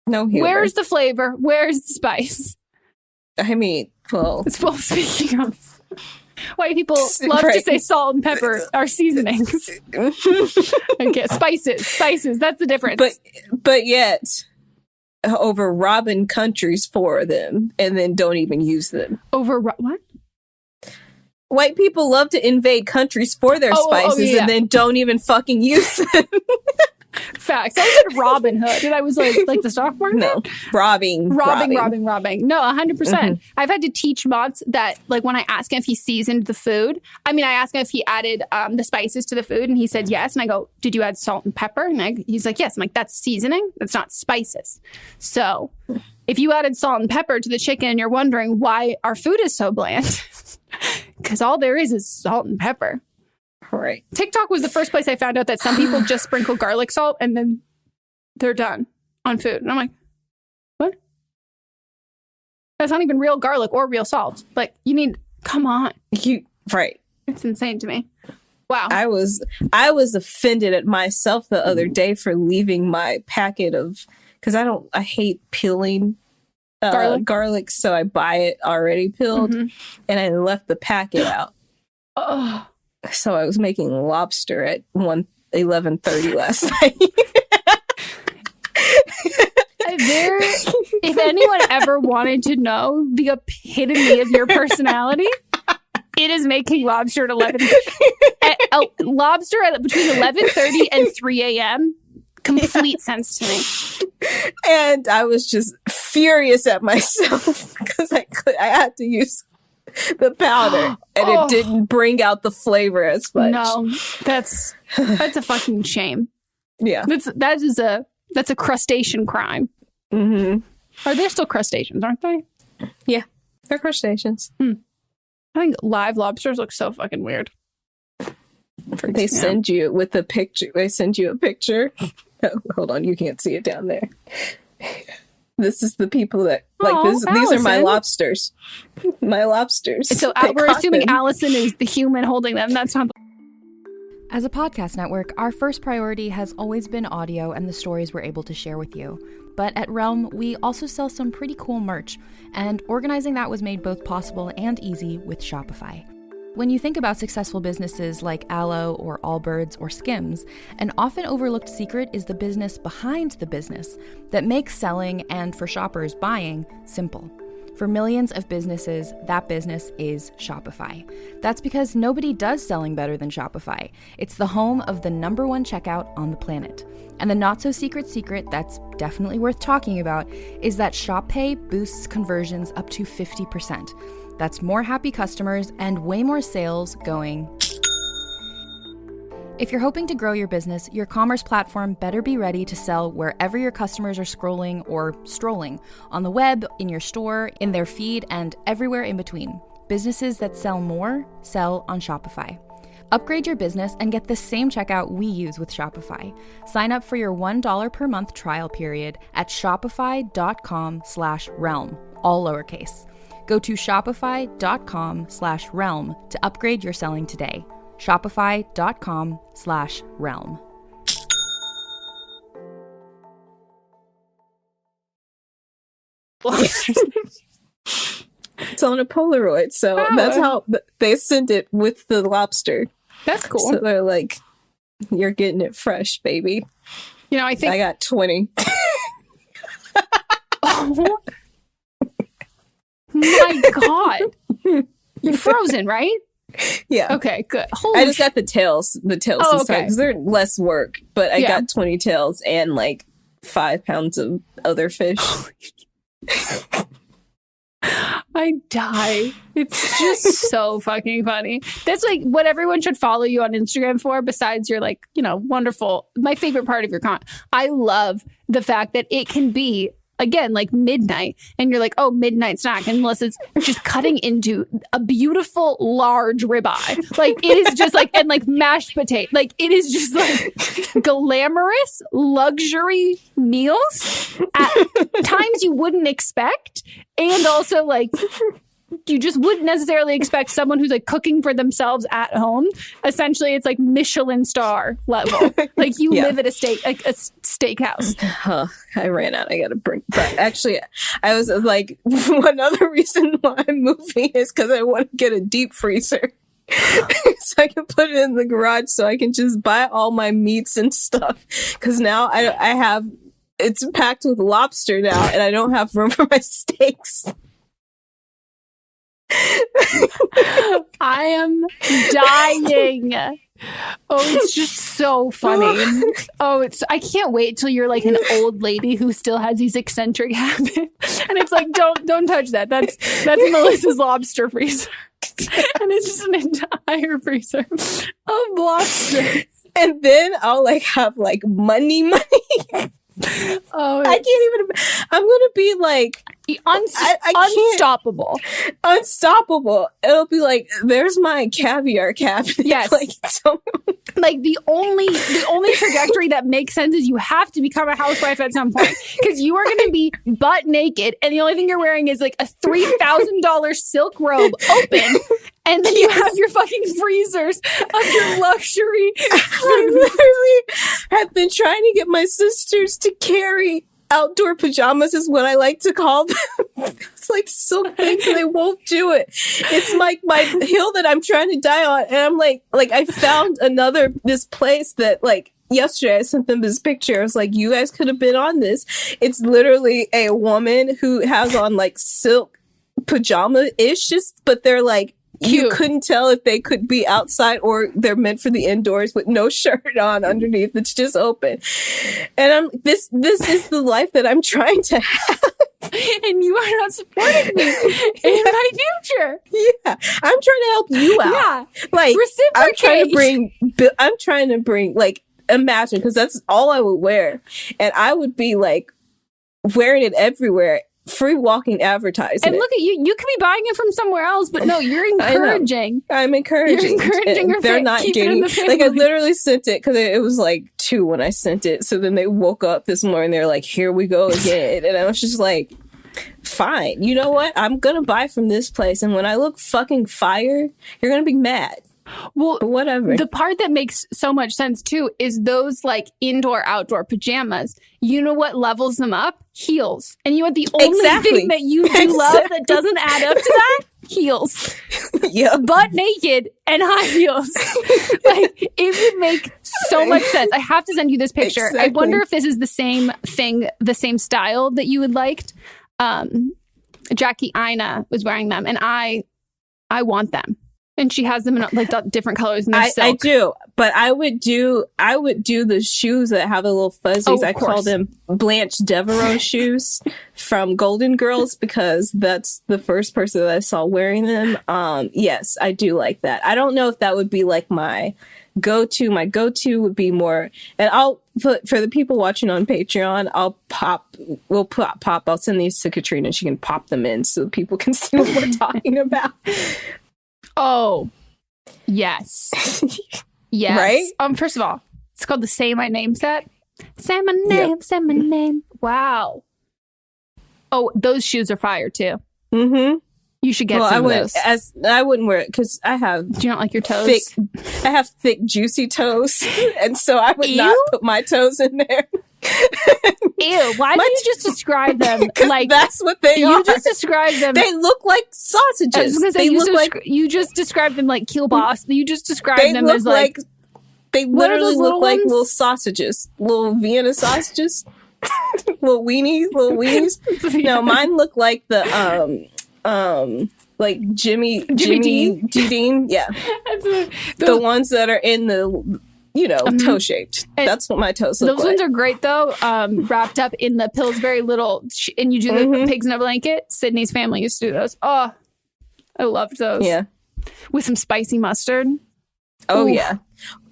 No humor. Where's the flavor? Where's the spice? I mean, well, speaking of. White people love to say salt and pepper are seasonings. Okay, spices. That's the difference. But yet, over robbing countries for them and then don't even use them. Over what? White people love to invade countries for their spices and then don't even fucking use them. Facts. I said Robin Hood, and I was like the stock market? No, robbing. No, 100%. Mm-hmm. I've had to teach mods that, like, when I ask him if he seasoned the food, I asked him if he added the spices to the food, and he said yes. And I go, did you add salt and pepper? And he's like, yes. I'm like, that's seasoning. That's not spices. So if you added salt and pepper to the chicken and you're wondering why our food is so bland, because all there is salt and pepper. Right. TikTok was the first place I found out that some people just sprinkle garlic salt and then they're done on food. And I'm like, what? That's not even real garlic or real salt. Like, come on. Right. It's insane to me. Wow. I was offended at myself the other day for leaving my packet of, because I hate peeling garlic, so I buy it already peeled, and I left the packet out. Oh. So I was making lobster at 11:30 last night. If anyone ever wanted to know the epitome of your personality, it is making lobster at 11. Lobster at between 11:30 and 3 a.m. Complete sense to me. And I was just furious at myself because I had to use the powder and it didn't bring out the flavor as much. No, that's a fucking shame. Yeah. That's a crustacean crime. Mm-hmm. Are there still crustaceans, aren't they? Yeah, they're crustaceans. I think live lobsters look so fucking weird. They send you with a picture. They send you a picture. Oh, hold on, you can't see it down there. This is the people that these are my lobsters. My lobsters. So we're assuming Allison is the human holding them. That's not. As a podcast network, our first priority has always been audio and the stories we're able to share with you. But at Realm, we also sell some pretty cool merch, and organizing that was made both possible and easy with Shopify. When you think about successful businesses like Aloe or Allbirds or Skims, an often overlooked secret is the business behind the business that makes selling and, for shoppers, buying simple. For millions of businesses, that business is Shopify. That's because nobody does selling better than Shopify. It's the home of the #1 checkout on the planet. And the not-so-secret secret that's definitely worth talking about is that Shop Pay boosts conversions up to 50%. That's more happy customers and way more sales going. If you're hoping to grow your business, your commerce platform better be ready to sell wherever your customers are scrolling or strolling, on the web, in your store, in their feed, and everywhere in between. Businesses that sell more, sell on Shopify. Upgrade your business and get the same checkout we use with Shopify. Sign up for your $1 per month trial period at shopify.com/realm, all lowercase. Go to shopify.com/realm to upgrade your selling today. Shopify.com/realm. It's on a Polaroid, so that's how they sent it with the lobster. That's cool. So they're like, "You're getting it fresh, baby." You know, I think I got 20. Oh my god! You're frozen, right? Yeah. Okay, good. I just got the tails. The tails Oh, this time, okay. because they're less work. But I got 20 tails and like 5 pounds of other fish. I die. It's just so fucking funny. That's like what everyone should follow you on Instagram for, besides your like, you know, wonderful, my favorite part of your content. I love the fact that it can be, again, like midnight, and you're like, oh, midnight snack, and Melissa's just cutting into a beautiful large ribeye. Like, it is just like, and like mashed potato. Like, it is just like glamorous luxury meals at times you wouldn't expect. And also, like, you just wouldn't necessarily expect someone who's like cooking for themselves at home. Essentially, it's like Michelin star level. Like, you live at a steakhouse. I ran out. I got to bring. But actually, I was like, one other reason why I'm moving is because I want to get a deep freezer. So I can put it in the garage so I can just buy all my meats and stuff. Because now I have, it's packed with lobster now, and I don't have room for my steaks. I am dying. Oh, it's just so funny. Oh, I can't wait till you're like an old lady who still has these eccentric habits. And it's like, don't touch that. That's Melissa's lobster freezer. And it's just an entire freezer of lobster. And then I'll like have like money. Oh, I can't even. I'm gonna be like unstoppable. Unstoppable. It'll be like, there's my caviar cabinet. Yes. Like the only trajectory that makes sense is you have to become a housewife at some point, because you are going to be butt naked, and the only thing you're wearing is like a $3,000 silk robe open. And then you have your fucking freezers of your luxury. I literally have been trying to get my sisters to carry outdoor pajamas, is what I like to call them. It's like silk things, and they won't do it. It's like my hill that I'm trying to die on. And I'm like I found this place that like, yesterday I sent them this picture. I was like, you guys could have been on this. It's literally a woman who has on like silk pajama-ish, but they're like, cute. You couldn't tell if they could be outside or they're meant for the indoors with no shirt on underneath. It's just open. And this is the life that I'm trying to have. And you are not supporting me in my future. Yeah. I'm trying to help you out. Yeah. Like, reciprocate. I'm trying to bring like, imagine, because that's all I would wear. And I would be like wearing it everywhere. Free walking advertising. And look at you. You could be buying it from somewhere else, but no, you're encouraging. I'm encouraging. You're encouraging her. They're not getting, like, I literally sent it because it was like 2 when I sent it. So then they woke up this morning. They're like, here we go again. And I was just like, fine. You know what? I'm going to buy from this place. And when I look fucking fire, you're going to be mad. Well, but whatever. The part that makes so much sense too is those like indoor outdoor pajamas. You know what levels them up? Heels. And you know what the only thing that you do love that doesn't add up to that? Heels. Yeah. Butt naked and high heels. Like, it would make so much sense. I have to send you this picture. Exactly. I wonder if this is the same thing, the same style that you had liked. Jackie Ina was wearing them, and I want them. And she has them in like different colors. And I do, but I would do the shoes that have the little fuzzies. I call them Blanche Devereaux shoes from Golden Girls, because that's the first person that I saw wearing them. Yes, I do like that. I don't know if that would be like my go-to. My go-to would be more, and I'll put, for the people watching on Patreon, I'll send these to Katrina. She can pop them in so people can see what we're talking about. Oh, Yes. Yes. Right? First of all, it's called the Say My Name set. Say my name, say my name. Wow. Oh, those shoes are fire too. Mm-hmm. You should get some of those. I wouldn't wear it because I have. Do you not like your toes? I have thick, juicy toes, and so I would not put my toes in there. Ew! Why don't you just describe them like that's what they are? You just describe them. They look like sausages. I was gonna say, they look like you just described them like kielbasa. You just described them as like they literally look like little sausages, little Vienna sausages, little weenies. No, mine look like the like Jimmy Dean. Yeah, the ones that are in the toe shaped. That's what my toes look like. Those ones are great though. Wrapped up in the Pillsbury little, and you do the pigs in a blanket. Sydney's family used to do those. Oh, I loved those. Yeah, with some spicy mustard. Oh, yeah.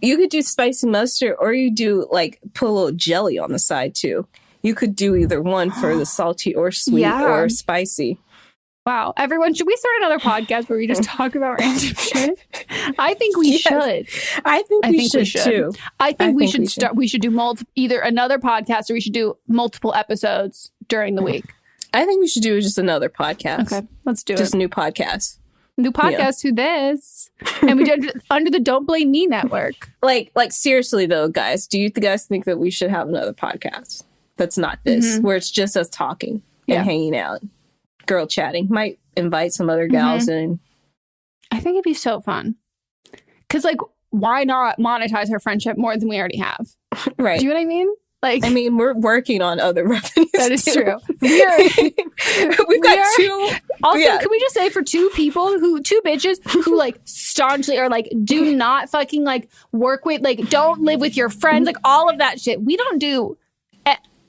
You could do spicy mustard, or you do put a little jelly on the side too. You could do either one for the salty or sweet or spicy. Wow. Everyone, should we start another podcast where we just talk about random shit? I think we should. I think we should too. I think we should start. We should do either another podcast or we should do multiple episodes during the week. I think we should do just another podcast. Okay, let's do it. Just a new podcast. New podcast to this. And we did it under the Don't Blame Me network. Like seriously though, guys, do you guys think that we should have another podcast that's not this, where it's just us talking and hanging out, girl chatting? Might invite some other gals in. I think it'd be so fun. Because why not monetize our friendship more than we already have? Right. Do you know what I mean? We're working on other revenues. That is true. We've got two. Also, can we just say for two bitches who staunchly are do not fucking work with, don't live with your friends, all of that shit. We don't do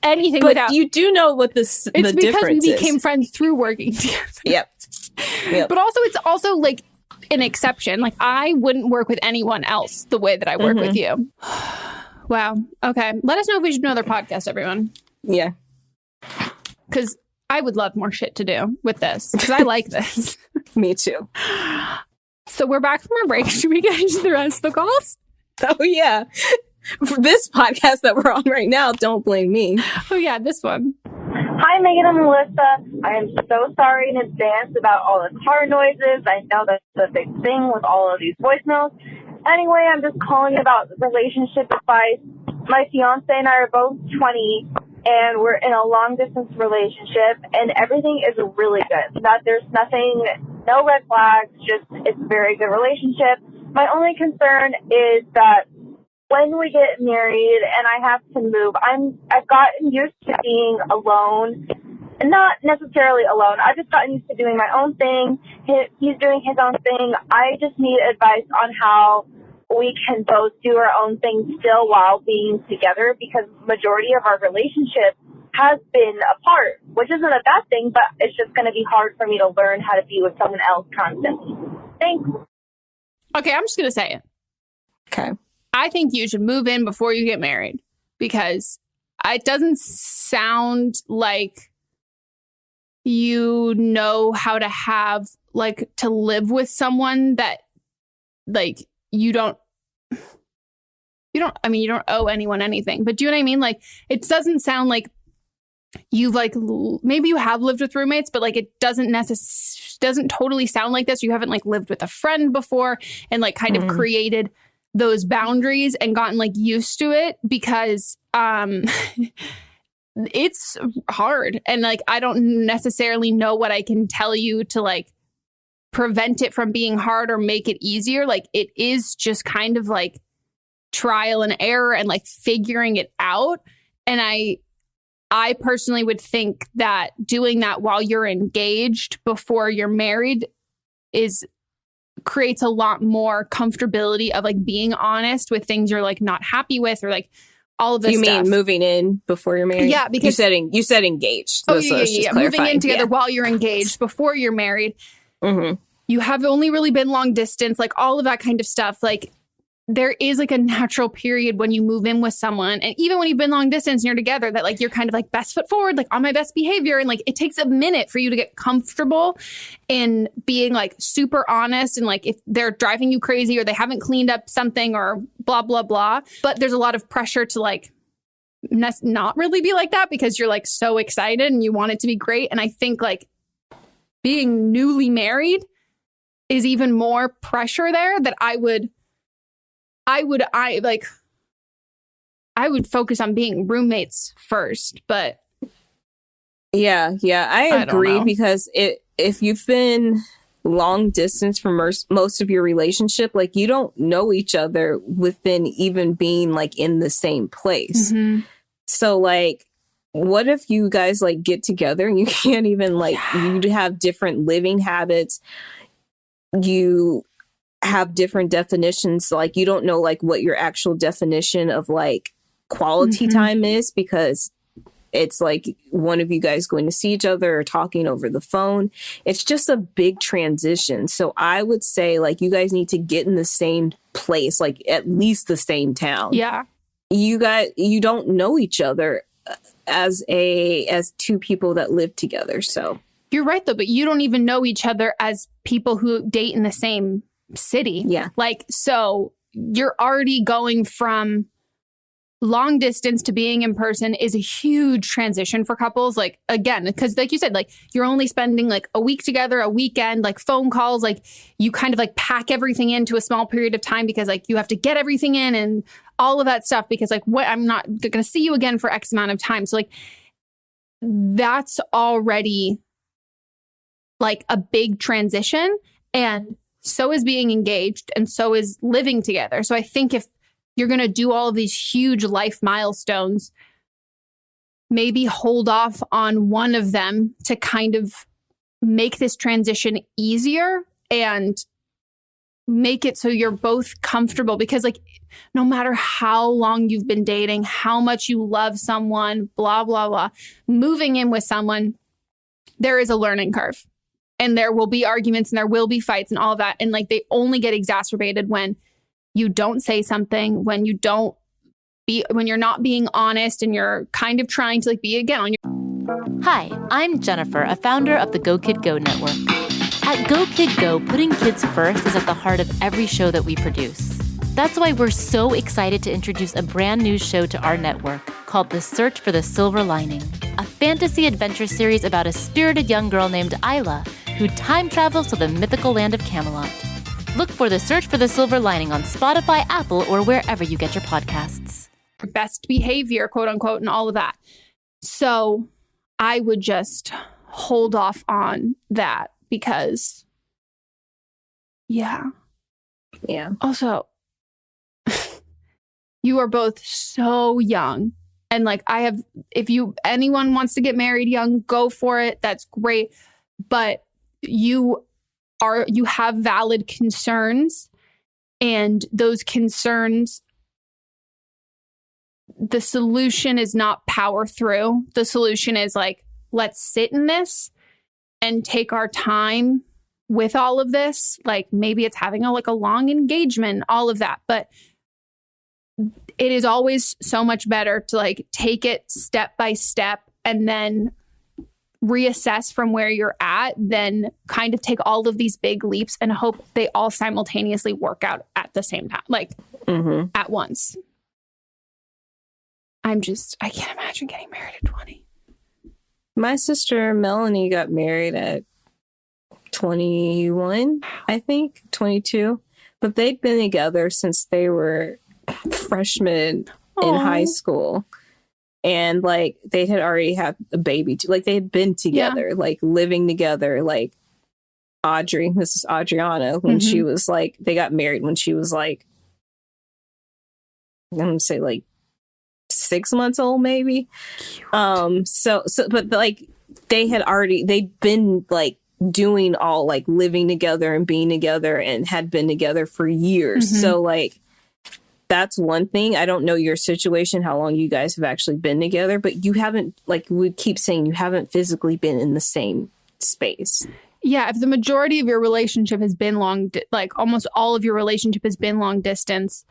anything but without. You do know what the difference is. It's because we became friends through working together. Yep. But also, it's also an exception. I wouldn't work with anyone else the way that I work with you. Wow. Okay. Let us know if we should do another podcast, everyone. Yeah. Because I would love more shit to do with this. Because I like this. Me too. So we're back from our break. Should we get into the rest of the calls? Oh, yeah. For this podcast that we're on right now, Don't Blame Me. Oh, yeah. This one. Hi, Megan and Melissa. I am so sorry in advance about all the car noises. I know that's the big thing with all of these voicemails. Anyway, I'm just calling about relationship advice. My fiance and I are both 20, and we're in a long-distance relationship, and everything is really good. There's nothing, no red flags, just it's a very good relationship. My only concern is that when we get married and I have to move, I've gotten used to being alone. Not necessarily alone. I've just gotten used to doing my own thing. He's doing his own thing. I just need advice on how we can both do our own thing still while being together, because majority of our relationship has been apart, which isn't a bad thing, but it's just going to be hard for me to learn how to be with someone else constantly. Thanks. Okay, I'm just going to say it. Okay. I think you should move in before you get married, because it doesn't sound like you know how to have to live with someone that you don't owe anyone anything, but do you know what I mean? It doesn't sound like you've maybe you have lived with roommates, but it doesn't totally sound like this. You haven't lived with a friend before and kind of created those boundaries and gotten used to it, because it's hard. And I don't necessarily know what I can tell you to prevent it from being hard or make it easier. It is just kind of trial and error and figuring it out. And I personally would think that doing that while you're engaged before you're married creates a lot more comfortability of being honest with things you're not happy with, or all of this stuff. You mean moving in before you're married? Yeah, because you said engaged. Oh, yeah. Moving in together while you're engaged before you're married. Mm-hmm. You have only really been long distance, all of that kind of stuff. there is like a natural period when you move in with someone, and even when you've been long distance and you're together, that like you're kind of like best foot forward, like on my best behavior, and like it takes a minute for you to get comfortable in being like super honest, and like if they're driving you crazy or they haven't cleaned up something or blah blah blah. But there's a lot of pressure to like not really be like that because you're like so excited and you want it to be great. And I think like being newly married is even more pressure there, that I would focus on being roommates first. But yeah, I agree, because if you've been long distance for most of your relationship, like you don't know each other within even being like in the same place. Mm-hmm. So like, what if you guys like get together and you can't even like, you have different living habits, you have different definitions, like you don't know like what your actual definition of like quality time is, because it's like one of you guys going to see each other or talking over the phone. It's just a big transition. So I would say like you guys need to get in the same place, like at least the same town. Yeah. You don't know each other as two people that live together. So you're right though, but you don't even know each other as people who date in the same city. Yeah. Like, so you're already going from long distance to being in person is a huge transition for couples. Like, again, because like you said, like you're only spending like a week together, a weekend, like phone calls, like you kind of like pack everything into a small period of time because like you have to get everything in and all of that stuff, because like I'm not going to see you again for X amount of time. So like that's already like a big transition, and so is being engaged, and so is living together. So I think if you're going to do all of these huge life milestones, maybe hold off on one of them to kind of make this transition easier and make it so you're both comfortable. Because like, no matter how long you've been dating, how much you love someone, blah, blah, blah, moving in with someone, there is a learning curve, and there will be arguments and there will be fights and all of that. And like, they only get exacerbated when you don't say something, when you're not being honest, and you're kind of trying to like be again on your. Hi, I'm Jennifer, a founder of the Go Kid Go network. At Go Kid Go, putting kids first is at the heart of every show that we produce. That's why we're so excited to introduce a brand new show to our network called The Search for the Silver Lining, a fantasy adventure series about a spirited young girl named Isla who time travels to the mythical land of Camelot. Look for The Search for the Silver Lining on Spotify, Apple, or wherever you get your podcasts. Best behavior, quote unquote, and all of that. So I would just hold off on that because, yeah. Also, you are both so young. And like if anyone wants to get married young, go for it. That's great. But you have valid concerns, and those concerns, the solution is not power through. The solution is like, let's sit in this and take our time with all of this. Like maybe it's having a long engagement, all of that. But it is always so much better to like take it step by step and then reassess from where you're at, then kind of take all of these big leaps and hope they all simultaneously work out at the same time, like at once. I can't imagine getting married at 20. My sister Melanie got married at 21, I think, 22. But they'd been together since they were freshmen in high school. And like they had already had a baby too. Like they had been together, like living together. Like this is Adriana, when she was like, they got married when she was like, I'm gonna say like 6 months old, maybe. But like they'd been like doing all like living together and being together and had been together for years. So like, that's one thing. I don't know your situation, how long you guys have actually been together, but you haven't, like we keep saying, you haven't physically been in the same space. Yeah, if the majority of your relationship has been like almost all of your relationship has been long distance,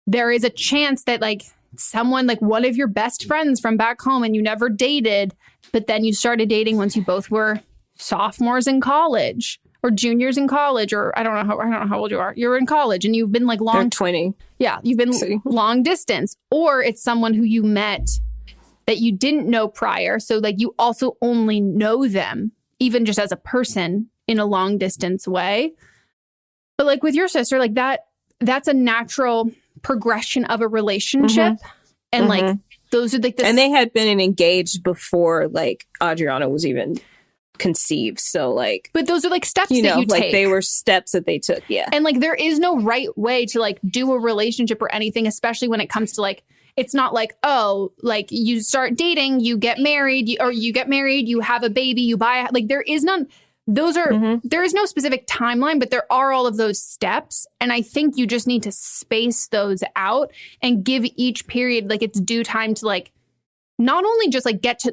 there is a chance that like someone, like one of your best friends from back home and you never dated, but then you started dating once you both were sophomores in college or juniors in college, or I don't know how old you are. You're in college and you've been like long. They're 20. Yeah, you've been long distance, or it's someone who you met that you didn't know prior. So like you also only know them, even just as a person in a long distance way. But like with your sister, like that's a natural progression of a relationship. And like those are like and they had been engaged before like Adriana was even conceived. So like, but those are like steps that you like take. they were steps that they took. Yeah. And like there is no right way to like do a relationship or anything, especially when it comes to like, it's not like, oh, like you start dating, you get married, you have a baby, you buy, like there is none. Those are, there is no specific timeline, but there are all of those steps. And I think you just need to space those out and give each period like its due time to like, not only just like get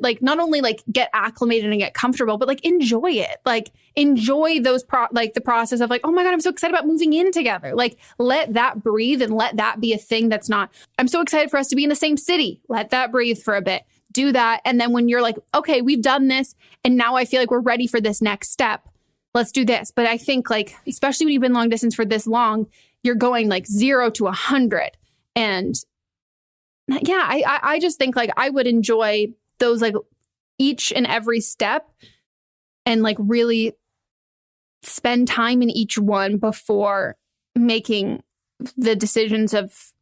acclimated and get comfortable, but like enjoy it. Like enjoy those the process of like, oh my God, I'm so excited about moving in together. Like let that breathe and let that be a thing that's not, I'm so excited for us to be in the same city. Let that breathe for a bit. Do that. And then when you're like, okay, we've done this and now I feel like we're ready for this next step. Let's do this. But I think like, especially when you've been long distance for this long, you're going like 0 to 100. And yeah, I just think like I would enjoy those like each and every step and like really spend time in each one before making the decisions of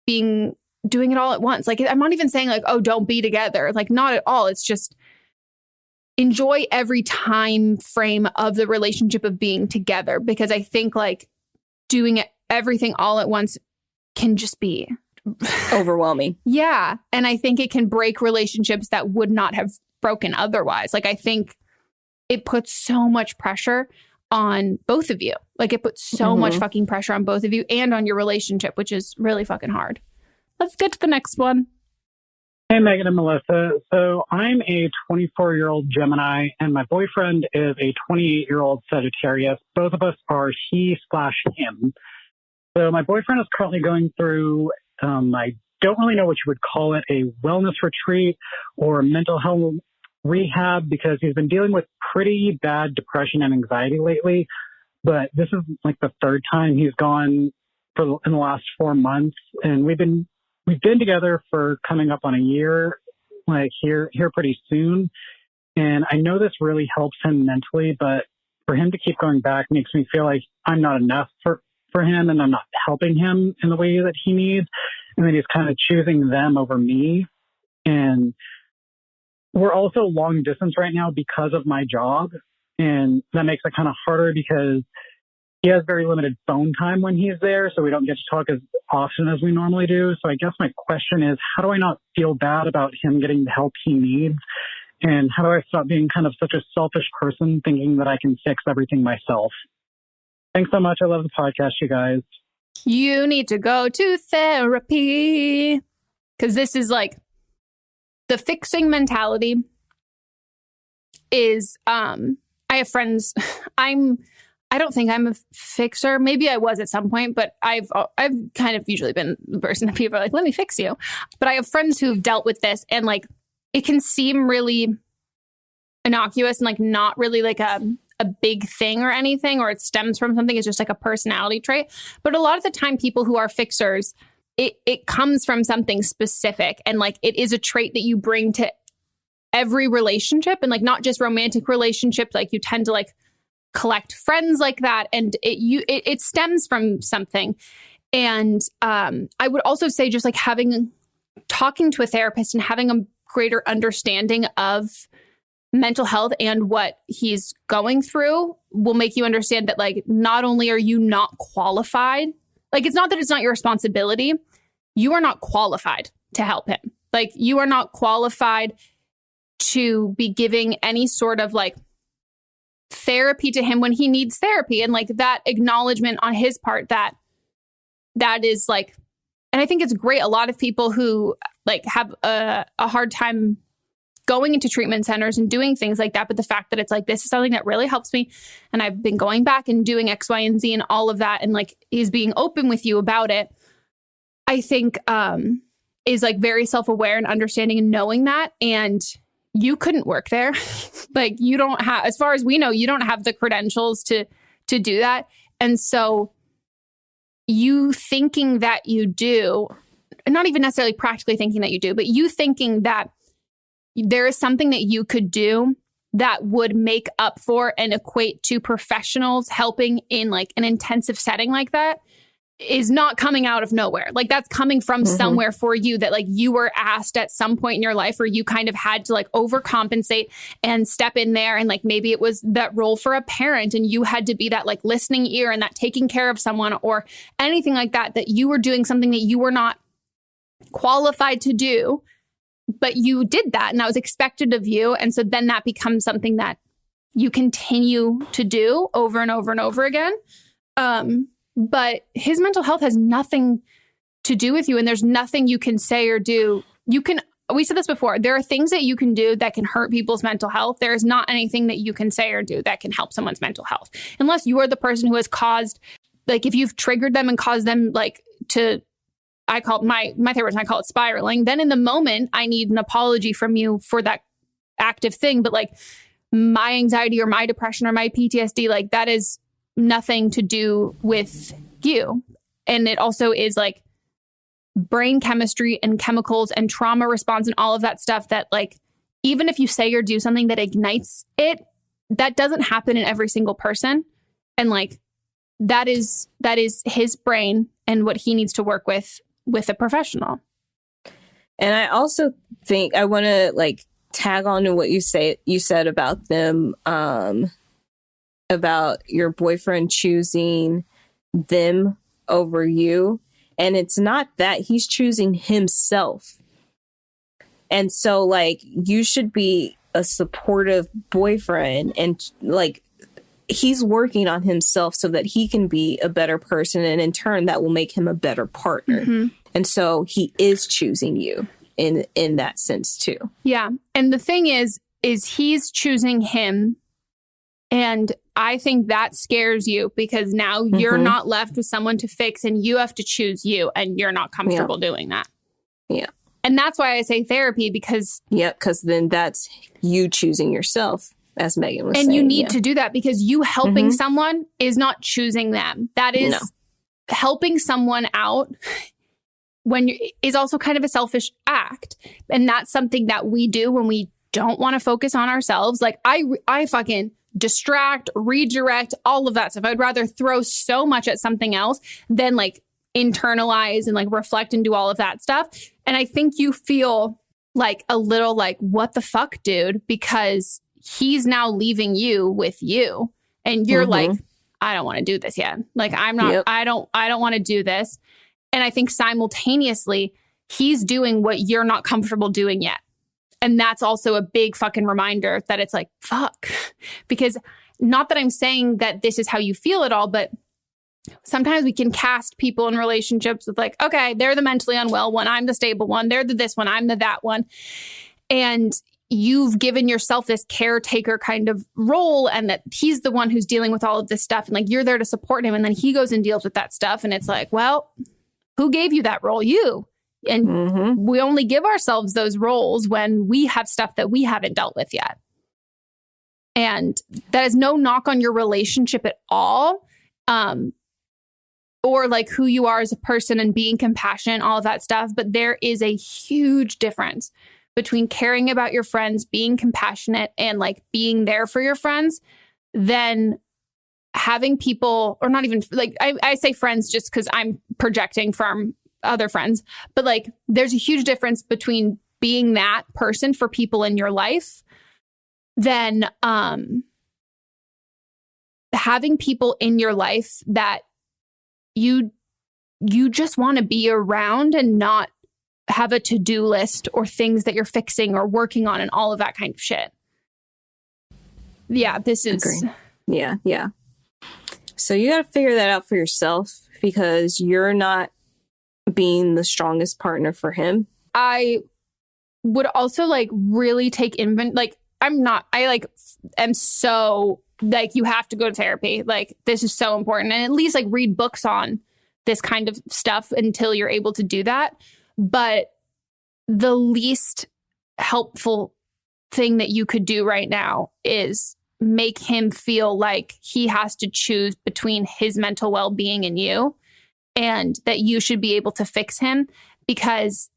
doing it all at once. Like I'm not even saying like, oh, don't be together. Like not at all. It's just enjoy every time frame of the relationship of being together, because I think like doing everything all at once can just be overwhelming. Yeah. And I think it can break relationships that would not have broken otherwise. Like I think it puts so much pressure on both of you. Like it puts so much fucking pressure on both of you and on your relationship, which is really fucking hard. Let's get to the next one. Hey, Megan and Melissa. So I'm a 24-year-old Gemini and my boyfriend is a 28-year-old Sagittarius. Both of us are he/him. So my boyfriend is currently going through I don't really know what you would call it, a wellness retreat or mental health rehab, because he's been dealing with pretty bad depression and anxiety lately. But this is like the third time he's gone in the last 4 months. And we've been together for coming up on a year, like here pretty soon. And I know this really helps him mentally, but for him to keep going back makes me feel like I'm not enough for him and I'm not helping him in the way that he needs. And then he's kind of choosing them over me. And we're also long distance right now because of my job. And that makes it kind of harder because he has very limited phone time when he's there. So we don't get to talk as often as we normally do. So I guess my question is, how do I not feel bad about him getting the help he needs? And how do I stop being kind of such a selfish person thinking that I can fix everything myself? Thanks so much. I love the podcast, you guys. You need to go to therapy, because this is like the fixing mentality is, I have friends. I don't think I'm a fixer. Maybe I was at some point, but I've kind of usually been the person that people are like, let me fix you. But I have friends who've dealt with this and like, it can seem really innocuous and like not really like a big thing or anything, or it stems from something. It's just like a personality trait. But a lot of the time people who are fixers, it comes from something specific. And like, it is a trait that you bring to every relationship, and like, not just romantic relationships. Like you tend to like collect friends like that. And it stems from something. And I would also say just like talking to a therapist and having a greater understanding of mental health and what he's going through will make you understand that like, not only are you not qualified, like it's not that it's not your responsibility, you are not qualified to help him. Like you are not qualified to be giving any sort of like therapy to him when he needs therapy. And like that acknowledgement on his part that is like, and I think it's great. A lot of people who like have a hard time going into treatment centers and doing things like that. But the fact that it's like, this is something that really helps me. And I've been going back and doing X, Y, and Z and all of that. And like, he's being open with you about it. I think is like very self-aware and understanding and knowing that. And you couldn't work there. Like you don't have, as far as we know, you don't have the credentials to do that. And so you thinking that you do, not even necessarily practically thinking that you do, but you thinking that there is something that you could do that would make up for and equate to professionals helping in like an intensive setting like that is not coming out of nowhere. Like that's coming from somewhere for you, that like you were asked at some point in your life where you kind of had to like overcompensate and step in there. And like, maybe it was that role for a parent and you had to be that like listening ear and that taking care of someone or anything like that, that you were doing something that you were not qualified to do, but you did that and that was expected of you. And so then that becomes something that you continue to do over and over and over again. But his mental health has nothing to do with you. And there's nothing you can say or do. We said this before, there are things that you can do that can hurt people's mental health. There is not anything that you can say or do that can help someone's mental health. Unless you are the person who has caused, like if you've triggered them and caused them like to, I call it my therapist, I call it spiraling. Then in the moment, I need an apology from you for that active thing. But like my anxiety or my depression or my PTSD, like that is nothing to do with you. And it also is like brain chemistry and chemicals and trauma response and all of that stuff that like, even if you say or do something that ignites it, that doesn't happen in every single person. And like, that is his brain and what he needs to work with a professional. And I also think I want to like tag on to what you said about them, about your boyfriend choosing them over you. And it's not that, he's choosing himself. And so like you should be a supportive boyfriend, and like he's working on himself so that he can be a better person, and in turn that will make him a better partner. And so he is choosing you in that sense too. Yeah. And the thing is he's choosing him. And I think that scares you because now you're not left with someone to fix and you have to choose you, and you're not comfortable doing that. Yeah. And that's why I say therapy, because because then that's you choosing yourself, as Megan was saying. And you need to do that because you helping someone is not choosing them. That is helping someone out is also kind of a selfish act. And that's something that we do when we don't want to focus on ourselves. Like I fucking distract, redirect, all of that stuff. I'd rather throw so much at something else than like internalize and like reflect and do all of that stuff. And I think you feel like a little like, what the fuck, dude? Because he's now leaving you with you. And you're like, I don't want to do this yet. Like, I'm not, I don't want to do this. And I think simultaneously, he's doing what you're not comfortable doing yet. And that's also a big fucking reminder that it's like, fuck. Because not that I'm saying that this is how you feel at all, but sometimes we can cast people in relationships with like, okay, they're the mentally unwell one, I'm the stable one, they're the this one, I'm the that one. And you've given yourself this caretaker kind of role, and that he's the one who's dealing with all of this stuff. And like, you're there to support him. And then he goes and deals with that stuff. And it's like, well, who gave you that role? You. And we only give ourselves those roles when we have stuff that we haven't dealt with yet. And that is no knock on your relationship at all. Or like who you are as a person and being compassionate, all of that stuff. But there is a huge difference between caring about your friends, being compassionate, and like being there for your friends, than having people, or not even like, I say friends just because I'm projecting from other friends, but like there's a huge difference between being that person for people in your life than having people in your life that you just want to be around and not have a to-do list or things that you're fixing or working on and all of that kind of shit. Yeah, this is... Agree. Yeah. So you got to figure that out for yourself, because you're not being the strongest partner for him. I would also like really take I am so like, you have to go to therapy. Like, this is so important. And at least like read books on this kind of stuff until you're able to do that. But the least helpful thing that you could do right now is make him feel like he has to choose between his mental well-being and you, and that you should be able to fix him, because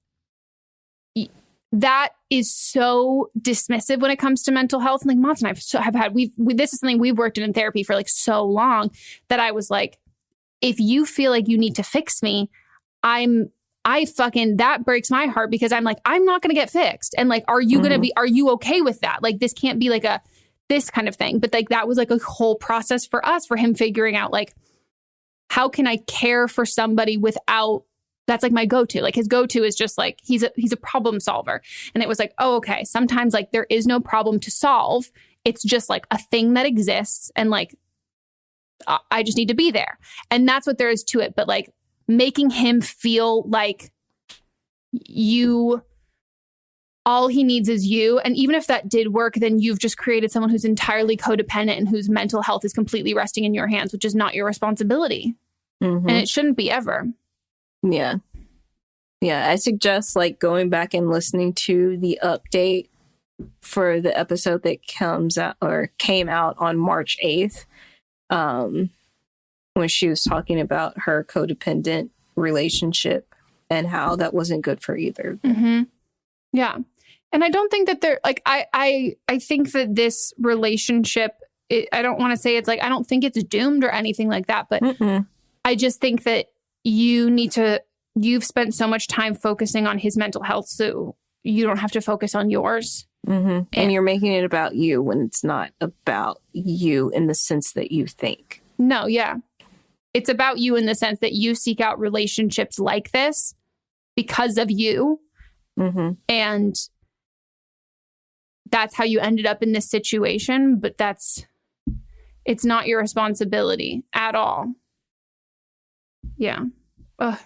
that is so dismissive when it comes to mental health. And like Mott's and I have had, this is something we've worked in therapy for like so long, that I was like, if you feel like you need to fix me, that breaks my heart, because I'm like, I'm not going to get fixed. And like, are you okay with that? Like, this can't be like this kind of thing. But like, that was like a whole process for us, for him figuring out like, how can I care for somebody without, that's like my go-to. Like, his go-to is just like, he's a problem solver. And it was like, oh, okay. Sometimes like there is no problem to solve. It's just like a thing that exists. And like, I just need to be there. And that's what there is to it. But like, making him feel like all he needs is you. And even if that did work, then you've just created someone who's entirely codependent and whose mental health is completely resting in your hands, which is not your responsibility. Mm-hmm. And it shouldn't be ever. Yeah. Yeah. I suggest like going back and listening to the update for the episode that came out on March 8th. When she was talking about her codependent relationship and how that wasn't good for either. Mm-hmm. Yeah. And I don't think that they're like, I think that this relationship, I don't want to say it's like, I don't think it's doomed or anything like that, but I just think that you've spent so much time focusing on his mental health, so you don't have to focus on yours. Mm-hmm. And you're making it about you when it's not about you in the sense that you think. No, yeah. It's about you in the sense that you seek out relationships like this because of you. Mm-hmm. And that's how you ended up in this situation. But it's not your responsibility at all. Yeah. Ugh.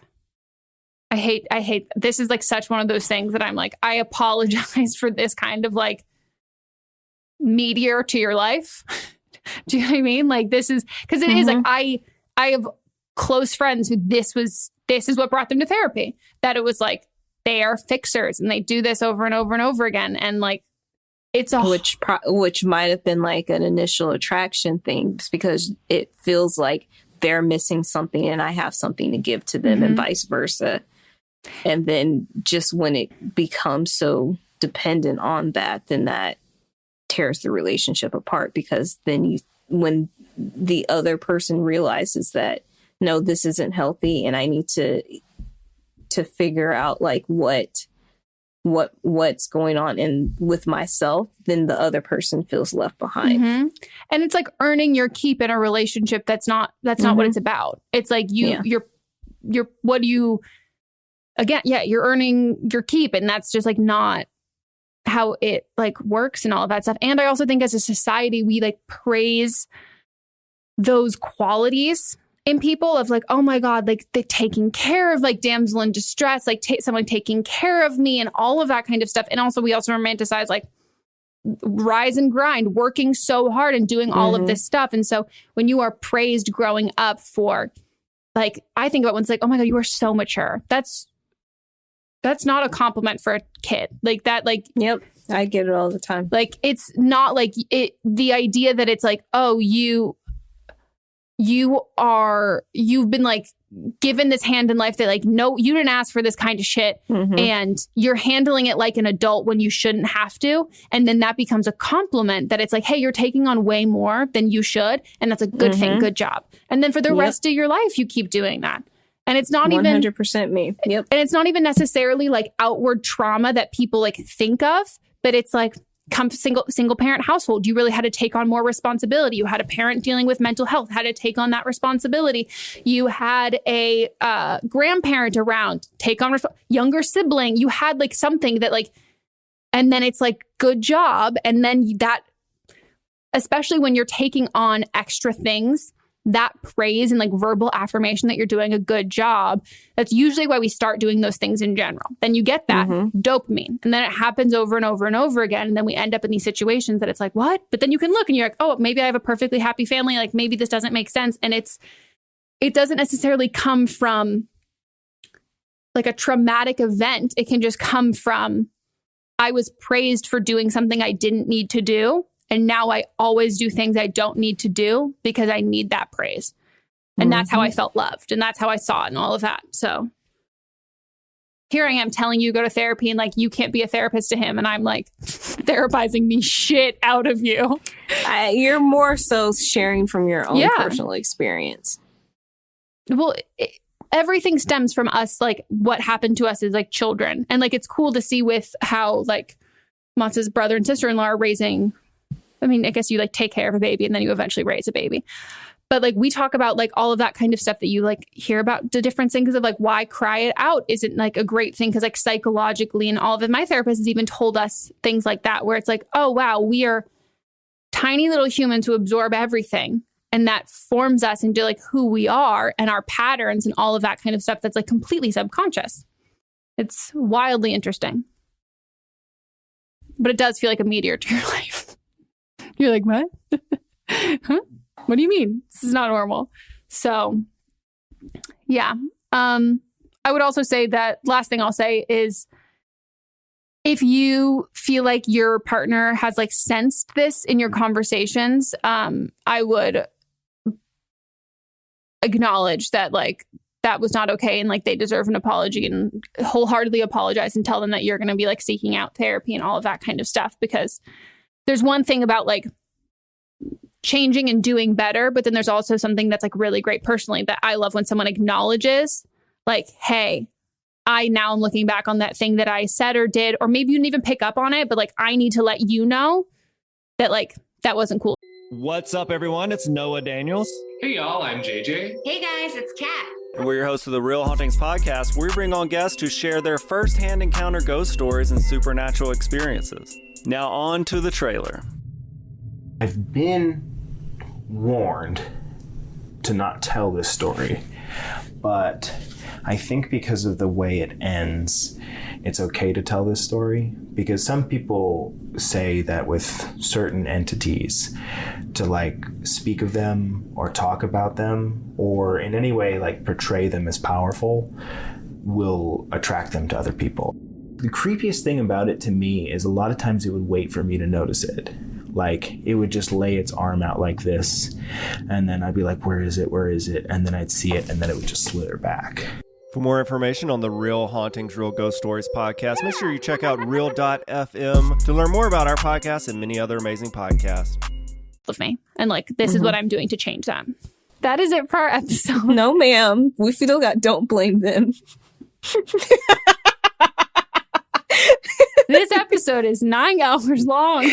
I hate, this is like such one of those things that I'm like, I apologize for this kind of like meteor to your life. Do you know what I mean? Like, this is, because it is like, I have close friends who this is what brought them to therapy. That it was like, they are fixers and they do this over and over and over again. And like, it's which might have been like an initial attraction thing, because it feels like they're missing something and I have something to give to them, and vice versa. And then just when it becomes so dependent on that, then that tears the relationship apart, because then when the other person realizes that, no, this isn't healthy and I need to figure out like what's going on with myself, then the other person feels left behind. Mm-hmm. And it's like earning your keep in a relationship. That's not what it's about. It's like you're earning your keep, and that's just like not how it like works and all of that stuff. And I also think as a society, we like praise those qualities in people of like, oh my God, like they're taking care of, like damsel in distress, like someone taking care of me and all of that kind of stuff. And also we also romanticize like rise and grind, working so hard and doing all of this stuff. And so when you are praised growing up for like, I think about when it's like, oh my God, you are so mature. That's not a compliment for a kid. Like that, like, yep, I get it all the time. Like, it's not like the idea that it's like, oh, you've been like given this hand in life that like, no, you didn't ask for this kind of shit. And you're handling it like an adult when you shouldn't have to. And then that becomes a compliment that it's like, hey, you're taking on way more than you should. And that's a good thing. Good job. And then for the rest of your life, you keep doing that. And it's not 100% me. Yep. And it's not even necessarily like outward trauma that people like think of, but it's like, come single parent household, you really had to take on more responsibility. You had a parent dealing with mental health, had to take on that responsibility. You had a grandparent around, take on younger sibling. You had like something that like, and then it's like, good job. And then that, especially when you're taking on extra things, that praise and like verbal affirmation that you're doing a good job, that's usually why we start doing those things in general. Then you get that dopamine, and then it happens over and over and over again. And then we end up in these situations that it's like, what? But then you can look and you're like, oh, maybe I have a perfectly happy family. Like maybe this doesn't make sense. And it doesn't necessarily come from like a traumatic event. It can just come from, I was praised for doing something I didn't need to do. And now I always do things I don't need to do because I need that praise. And that's how I felt loved. And that's how I saw it and all of that. So here I am telling you go to therapy and like, you can't be a therapist to him. And I'm like therapizing the shit out of you. You're more so sharing from your own personal experience. Well, everything stems from us, like what happened to us as like children. And like, it's cool to see with how like Matza's brother and sister-in-law are raising. I mean, I guess you like take care of a baby and then you eventually raise a baby. But like we talk about like all of that kind of stuff that you like hear about the different things of like why cry it out isn't like a great thing because like psychologically and all of it. My therapist has even told us things like that where it's like, oh, wow, we are tiny little humans who absorb everything. And that forms us into like who we are and our patterns and all of that kind of stuff that's like completely subconscious. It's wildly interesting. But it does feel like a meteor to your life. You're like, what? Huh? What do you mean? This is not normal. So, yeah. I would also say that last thing I'll say is if you feel like your partner has like sensed this in your conversations, I would acknowledge that like that was not okay and like they deserve an apology and wholeheartedly apologize and tell them that you're going to be like seeking out therapy and all of that kind of stuff, because there's one thing about like changing and doing better, but then there's also something that's like really great personally that I love when someone acknowledges like, hey, I now am looking back on that thing that I said or did, or maybe you didn't even pick up on it, but like, I need to let you know that like, that wasn't cool. What's up, everyone? It's Noah Daniels. Hey, y'all. I'm JJ. Hey, guys. It's Kat. And we're your hosts of the Real Hauntings podcast, where we bring on guests who share their firsthand encounter ghost stories and supernatural experiences. Now on to the trailer. I've been warned to not tell this story, but I think because of the way it ends, it's okay to tell this story, because some people say that with certain entities to like speak of them or talk about them or in any way like portray them as powerful will attract them to other people. The creepiest thing about it to me is a lot of times it would wait for me to notice it. Like it would just lay its arm out like this, and then I'd be like, where is it? Where is it? And then I'd see it, and then it would just slither back. For more information on the Real Hauntings, Real Ghost Stories podcast, make sure you check out real.fm to learn more about our podcast and many other amazing podcasts. With me. And like, this is what I'm doing to change that. That is it for our episode. No, ma'am. We still got Don't Blame Them. This episode is 9 hours long.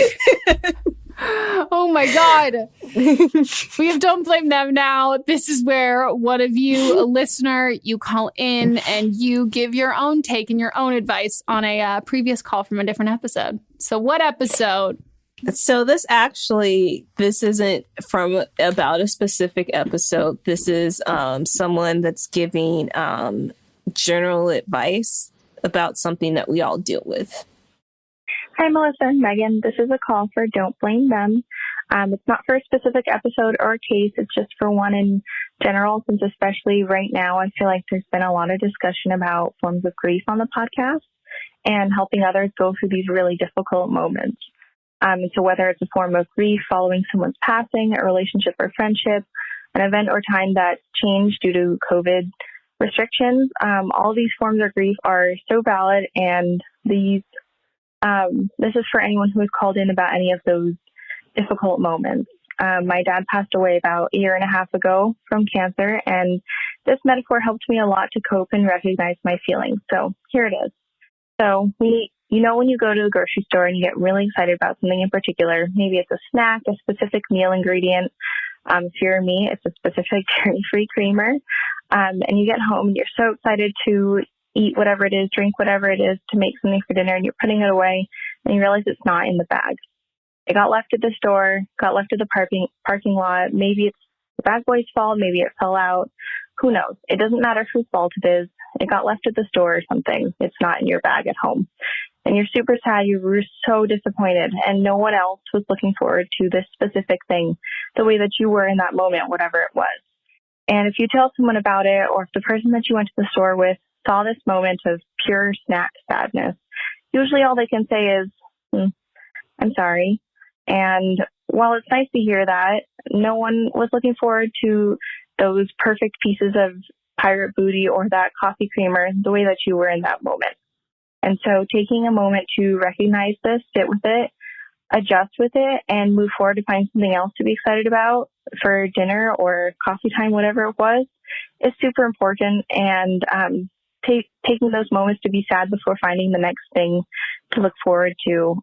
Oh my God. We have Don't Blame Them now. This is where one of you, a listener, you call in and you give your own take and your own advice on a previous call from a different episode. So what episode? So this isn't from about a specific episode. This is someone that's giving general advice about something that we all deal with. Hi, Melissa and Megan. This is a call for Don't Blame Them. It's not for a specific episode or case. It's just for one in general, since especially right now, I feel like there's been a lot of discussion about forms of grief on the podcast and helping others go through these really difficult moments. So whether it's a form of grief following someone's passing, a relationship or friendship, an event or time that changed due to COVID restrictions, all these forms of grief are so valid, and this is for anyone who has called in about any of those difficult moments. My dad passed away about a year and a half ago from cancer, and this metaphor helped me a lot to cope and recognize my feelings. So here it is. So when you go to the grocery store and you get really excited about something in particular, maybe it's a snack, a specific meal ingredient. If you're me, it's a specific dairy-free creamer. And you get home and you're so excited to eat whatever it is, drink whatever it is, to make something for dinner, and you're putting it away and you realize it's not in the bag. It got left at the store, got left at the parking lot. Maybe it's the bad boy's fault. Maybe it fell out. Who knows? It doesn't matter whose fault it is. It got left at the store or something. It's not in your bag at home. And you're super sad. You were so disappointed, and no one else was looking forward to this specific thing the way that you were in that moment, whatever it was. And if you tell someone about it, or if the person that you went to the store with saw this moment of pure snack sadness, usually all they can say is, I'm sorry. And while it's nice to hear that, no one was looking forward to those perfect pieces of pirate booty or that coffee creamer the way that you were in that moment. And so taking a moment to recognize this, sit with it, adjust with it, and move forward to find something else to be excited about for dinner or coffee time, whatever it was, is super important. And taking those moments to be sad before finding the next thing to look forward to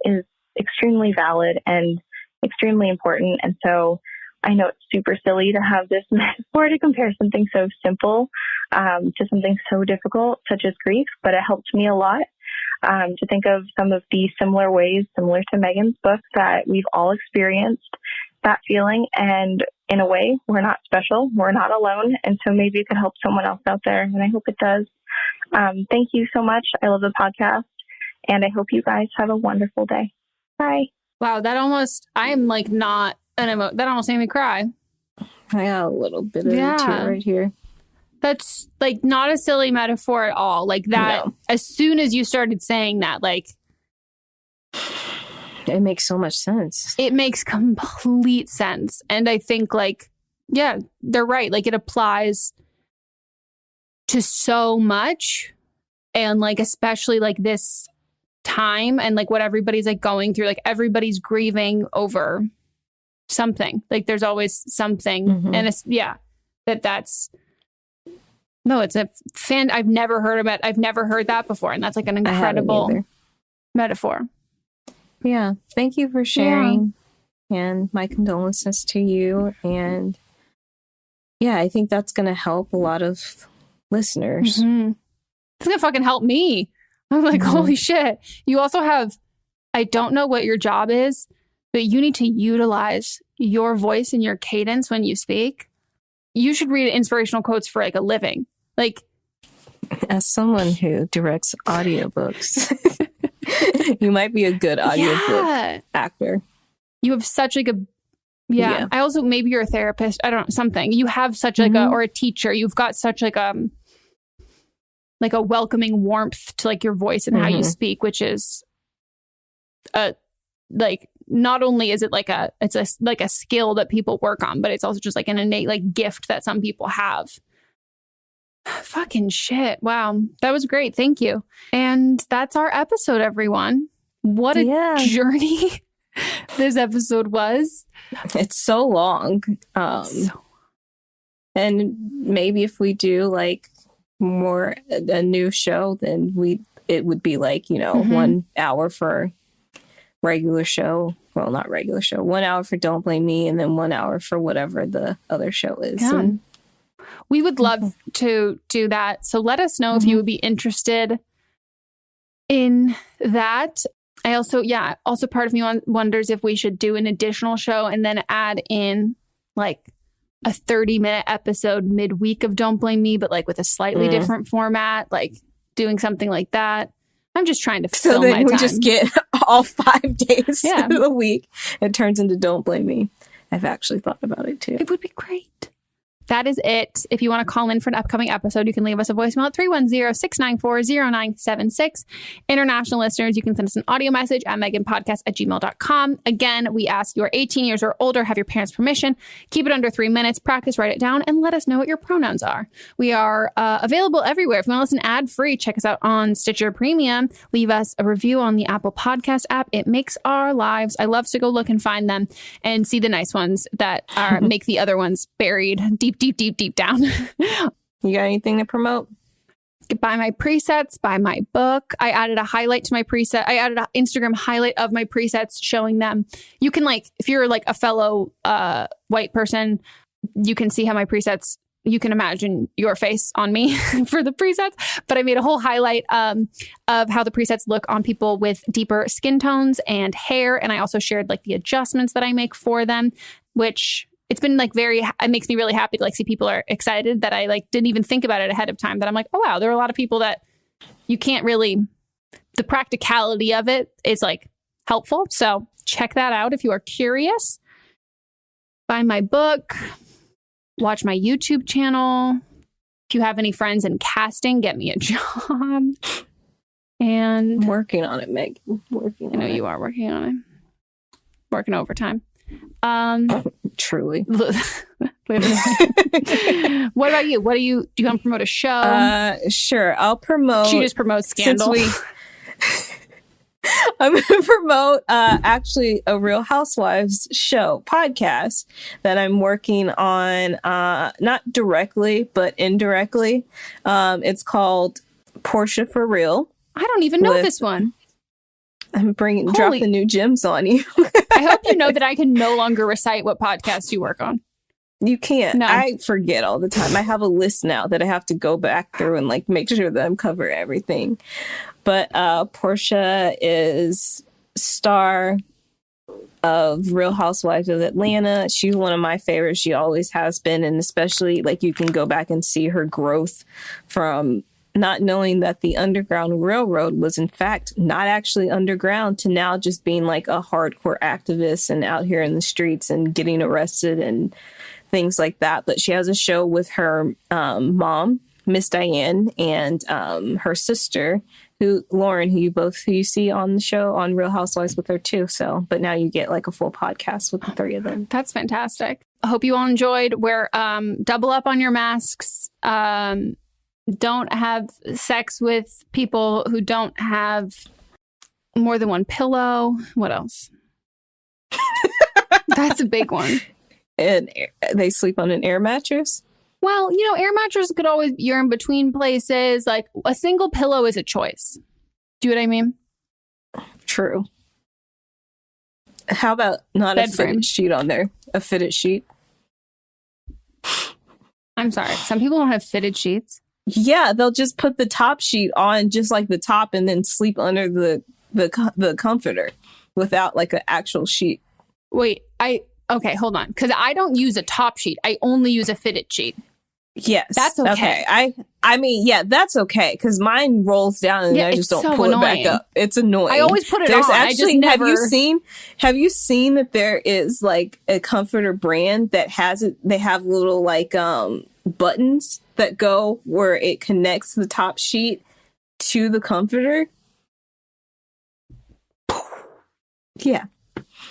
is extremely valid and extremely important. And so I know it's super silly to have this metaphor to compare something so simple to something so difficult, such as grief, but it helped me a lot to think of some of the similar ways, similar to Megan's book, that we've all experienced that feeling. And in a way, we're not special. We're not alone. And so maybe it could help someone else out there. And I hope it does. Thank you so much. I love the podcast. And I hope you guys have a wonderful day. Bye. Wow, that almost, I'm like not that almost made me cry. I got a little bit of a tear right here. That's like not a silly metaphor at all. Like that, no. As soon as you started saying that, like, it makes so much sense. It makes complete sense. And I think like, yeah, they're right. Like it applies to so much. And like, especially like this time and like what everybody's like going through, like everybody's grieving over something. Like there's always something. And it's, that's, no, it's a fan. I've never heard that before. And that's like an incredible metaphor. Yeah. Thank you for sharing. And my condolences to you. And yeah, I think that's going to help a lot of listeners. It's going to fucking help me. I'm like, holy shit. You also have, I don't know what your job is, but you need to utilize your voice and your cadence when you speak. You should read inspirational quotes for like a living. Like, as someone who directs audiobooks, you might be a good audiobook actor. You have such like a, I also, maybe you're a therapist. I don't know, something. You have such like a, or a teacher. You've got such like a welcoming warmth to like your voice and how you speak, which is like, not only is it like it's a skill that people work on, but it's also just like an innate like gift that some people have. Fucking shit. Wow. That was great. Thank you. And that's our episode, everyone. What a journey this episode was. It's so long. And maybe if we do like more a new show, then it would be like, 1 hour for regular show. Well, not regular show. 1 hour for Don't Blame Me, and then 1 hour for whatever the other show is. Yeah. And we would love to do that. So let us know if you would be interested in that. I also part of me wonders if we should do an additional show and then add in like a 30-minute episode midweek of Don't Blame Me, but like with a slightly different format, like doing something like that. I'm just trying to fill my time. So then we just get all 5 days of the week. It turns into Don't Blame Me. I've actually thought about it too. It would be great. That is it. If you want to call in for an upcoming episode, you can leave us a voicemail at 310-694-0976. International listeners, you can send us an audio message at meghanpodcast@gmail.com. Again, we ask you're 18 years or older, have your parents' permission, keep it under 3 minutes, practice, write it down, and let us know what your pronouns are. We are available everywhere. If you want to listen ad-free, check us out on Stitcher Premium. Leave us a review on the Apple Podcast app. It makes our lives. I love to go look and find them and see the nice ones that are make the other ones buried deep down. You got anything to promote? Buy my presets, buy my book. I added a highlight to my preset. I added an Instagram highlight of my presets showing them. You can like, if you're like a fellow white person, you can see how my presets, you can imagine your face on me for the presets. But I made a whole highlight of how the presets look on people with deeper skin tones and hair. And I also shared like the adjustments that I make for them, which it's been like it makes me really happy to like see people are excited that I like didn't even think about it ahead of time, that I'm like, oh wow, there are a lot of people that you can't really, the practicality of it is like helpful. So check that out if you are curious. Buy my book, watch my YouTube channel. If you have any friends in casting, get me a job. And I'm working on it, Meg. I know you are working on it. Working overtime. Truly. What about you? Do you want to promote a show? Sure. I'll promote. She just promotes Scandal. I'm going to promote actually a Real Housewives show podcast that I'm working on, not directly, but indirectly. It's called Portia for Real. I don't even know this one. I'm dropping new gems on you. I hope you know that I can no longer recite what podcasts you work on. You can't. No. I forget all the time. I have a list now that I have to go back through and like make sure that I'm covering everything. But Portia is star of Real Housewives of Atlanta. She's one of my favorites. She always has been. And especially like you can go back and see her growth from not knowing that the Underground Railroad was in fact not actually underground to now just being like a hardcore activist and out here in the streets and getting arrested and things like that. But she has a show with her mom, Miss Diane, and her sister, Lauren, who you see on the show on Real Housewives with her too. So, but now you get like a full podcast with the three of them. That's fantastic. I hope you all enjoyed. Wear double up on your masks. Don't have sex with people who don't have more than one pillow. What else? That's a big one. And they sleep on an air mattress? Well, air mattress could always, you're in between places. Like a single pillow is a choice. Do you know what I mean? True. How about not a fitted sheet on there? A fitted sheet? I'm sorry. Some people don't have fitted sheets. Yeah, they'll just put the top sheet on just like the top and then sleep under the comforter without like an actual sheet. Wait, okay, hold on. Because I don't use a top sheet. I only use a fitted sheet. Yes. That's okay. I mean, yeah, that's okay. Because mine rolls down and I just don't pull it back up. It's annoying. I always put it on. Actually, I just never... Have you seen that there is like a comforter brand that has it? They have little like buttons that go where it connects the top sheet to the comforter. Yeah.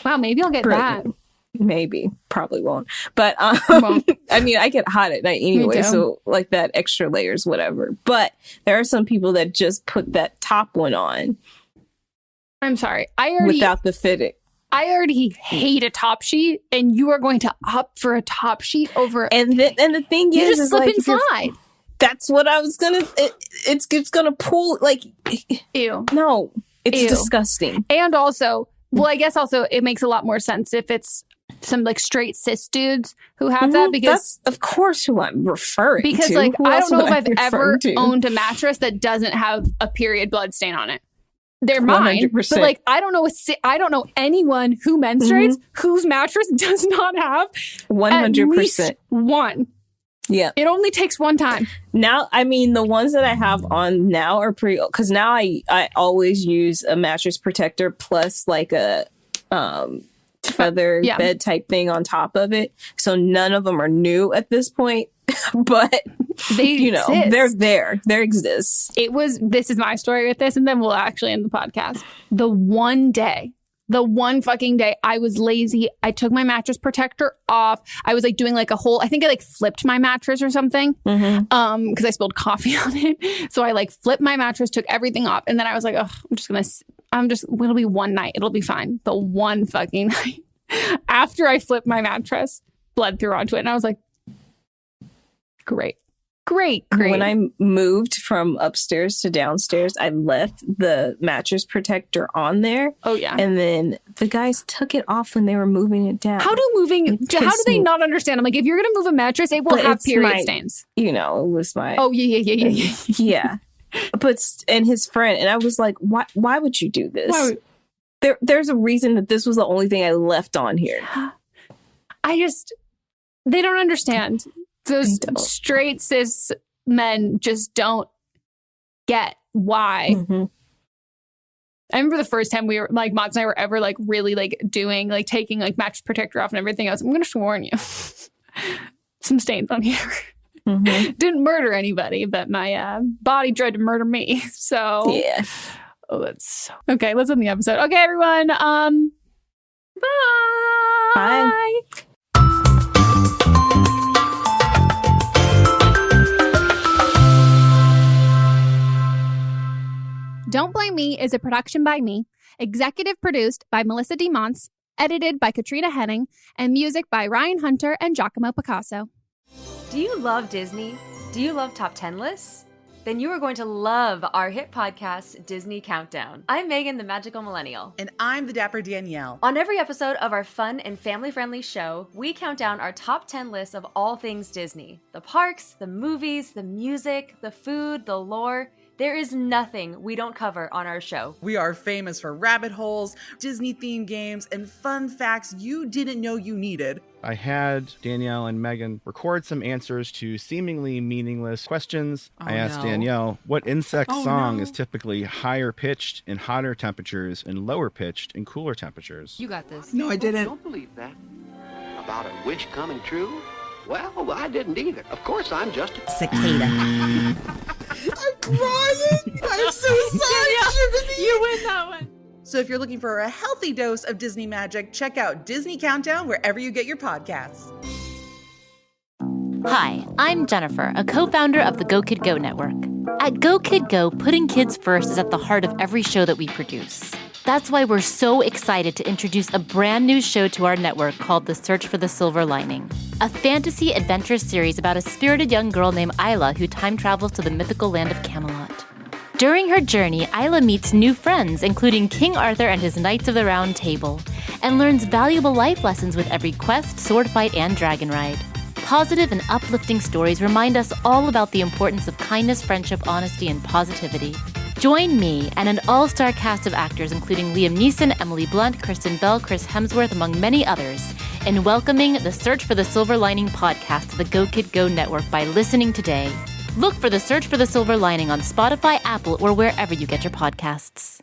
Wow, maybe I'll get that. Maybe. Probably won't. But I mean, I get hot at night anyway, so like that extra layers, whatever. But there are some people that just put that top one on. I'm sorry. Without the fitting. I already hate a top sheet, and you are going to opt for a top sheet over. And the thing you is, just slip and slide. That's what I was gonna. It's gonna pull like. Ew. No, it's disgusting. And also, well, I guess also it makes a lot more sense if it's some like straight cis dudes who have that, because that's of course who I'm referring to. Because like I don't know if I've ever owned a mattress that doesn't have a period blood stain on it. They're 100%. Mine, but like I don't know anyone who menstruates whose mattress does not have 100% one. Yeah, it only takes one time. Now, I mean, the ones that I have on now are pretty, because now I always use a mattress protector plus like a feather bed type thing on top of it. So none of them are new at this point, but they they're there. There exists. This is my story with this, and then we'll actually end the podcast. The one fucking day I was lazy. I took my mattress protector off. I was like doing like a whole, I think I like flipped my mattress or something. Because I spilled coffee on it. So I like flipped my mattress, took everything off. And then I was like, it'll be one night. It'll be fine. The one fucking night after I flipped my mattress, blood through onto it. And I was like, great. When I moved from upstairs to downstairs, I left the mattress protector on there. Oh, yeah. And then the guys took it off when they were moving it down. How do they not understand? I'm like, if you're going to move a mattress, it will have period stains. It was my... Oh, yeah. Yeah. But, and his friend, and I was like, why would you do this? There's a reason that this was the only thing I left on here. They don't understand. Those straight cis men just don't get why. Mm-hmm. I remember the first time we were like, Mods and I were ever like really like doing like taking like mattress protector off and everything else. I'm going to warn you. Some stains on here. Mm-hmm. Didn't murder anybody, but my body tried to murder me. So yeah. Oh, that's okay. Let's end the episode. Okay, everyone. Bye. Bye. Don't Blame Me is a production by me, executive produced by Melissa DeMonts, edited by Katrina Henning, and music by Ryan Hunter and Giacomo Picasso. Do you love Disney? Do you love top 10 lists? Then you are going to love our hit podcast, Disney Countdown. I'm Megan, the Magical Millennial. And I'm the Dapper Danielle. On every episode of our fun and family-friendly show, we count down our top 10 lists of all things Disney. The parks, the movies, the music, the food, the lore. There is nothing we don't cover on our show. We are famous for rabbit holes, Disney-themed games, and fun facts you didn't know you needed. I had Danielle and Megan record some answers to seemingly meaningless questions. I asked Danielle what insect song is typically higher pitched in hotter temperatures and lower pitched in cooler temperatures. You got this. No, I didn't. Don't believe that. About a wish coming true? Well, I didn't either. Of course, I'm just a cicada. I'm crying. I'm so sorry, Jiminy. You win that one. So if you're looking for a healthy dose of Disney magic, check out Disney Countdown wherever you get your podcasts. Hi, I'm Jennifer, a co-founder of the Go Kid Go network. At Go Kid Go, putting kids first is at the heart of every show that we produce. That's why we're so excited to introduce a brand new show to our network called The Search for the Silver Lining, a fantasy adventure series about a spirited young girl named Isla who time travels to the mythical land of Camelot. During her journey, Isla meets new friends, including King Arthur and his Knights of the Round Table, and learns valuable life lessons with every quest, sword fight, and dragon ride. Positive and uplifting stories remind us all about the importance of kindness, friendship, honesty, and positivity. Join me and an all-star cast of actors including Liam Neeson, Emily Blunt, Kristen Bell, Chris Hemsworth, among many others, in welcoming the Search for the Silver Lining podcast to the Go Kid Go network by listening today. Look for the Search for the Silver Lining on Spotify, Apple, or wherever you get your podcasts.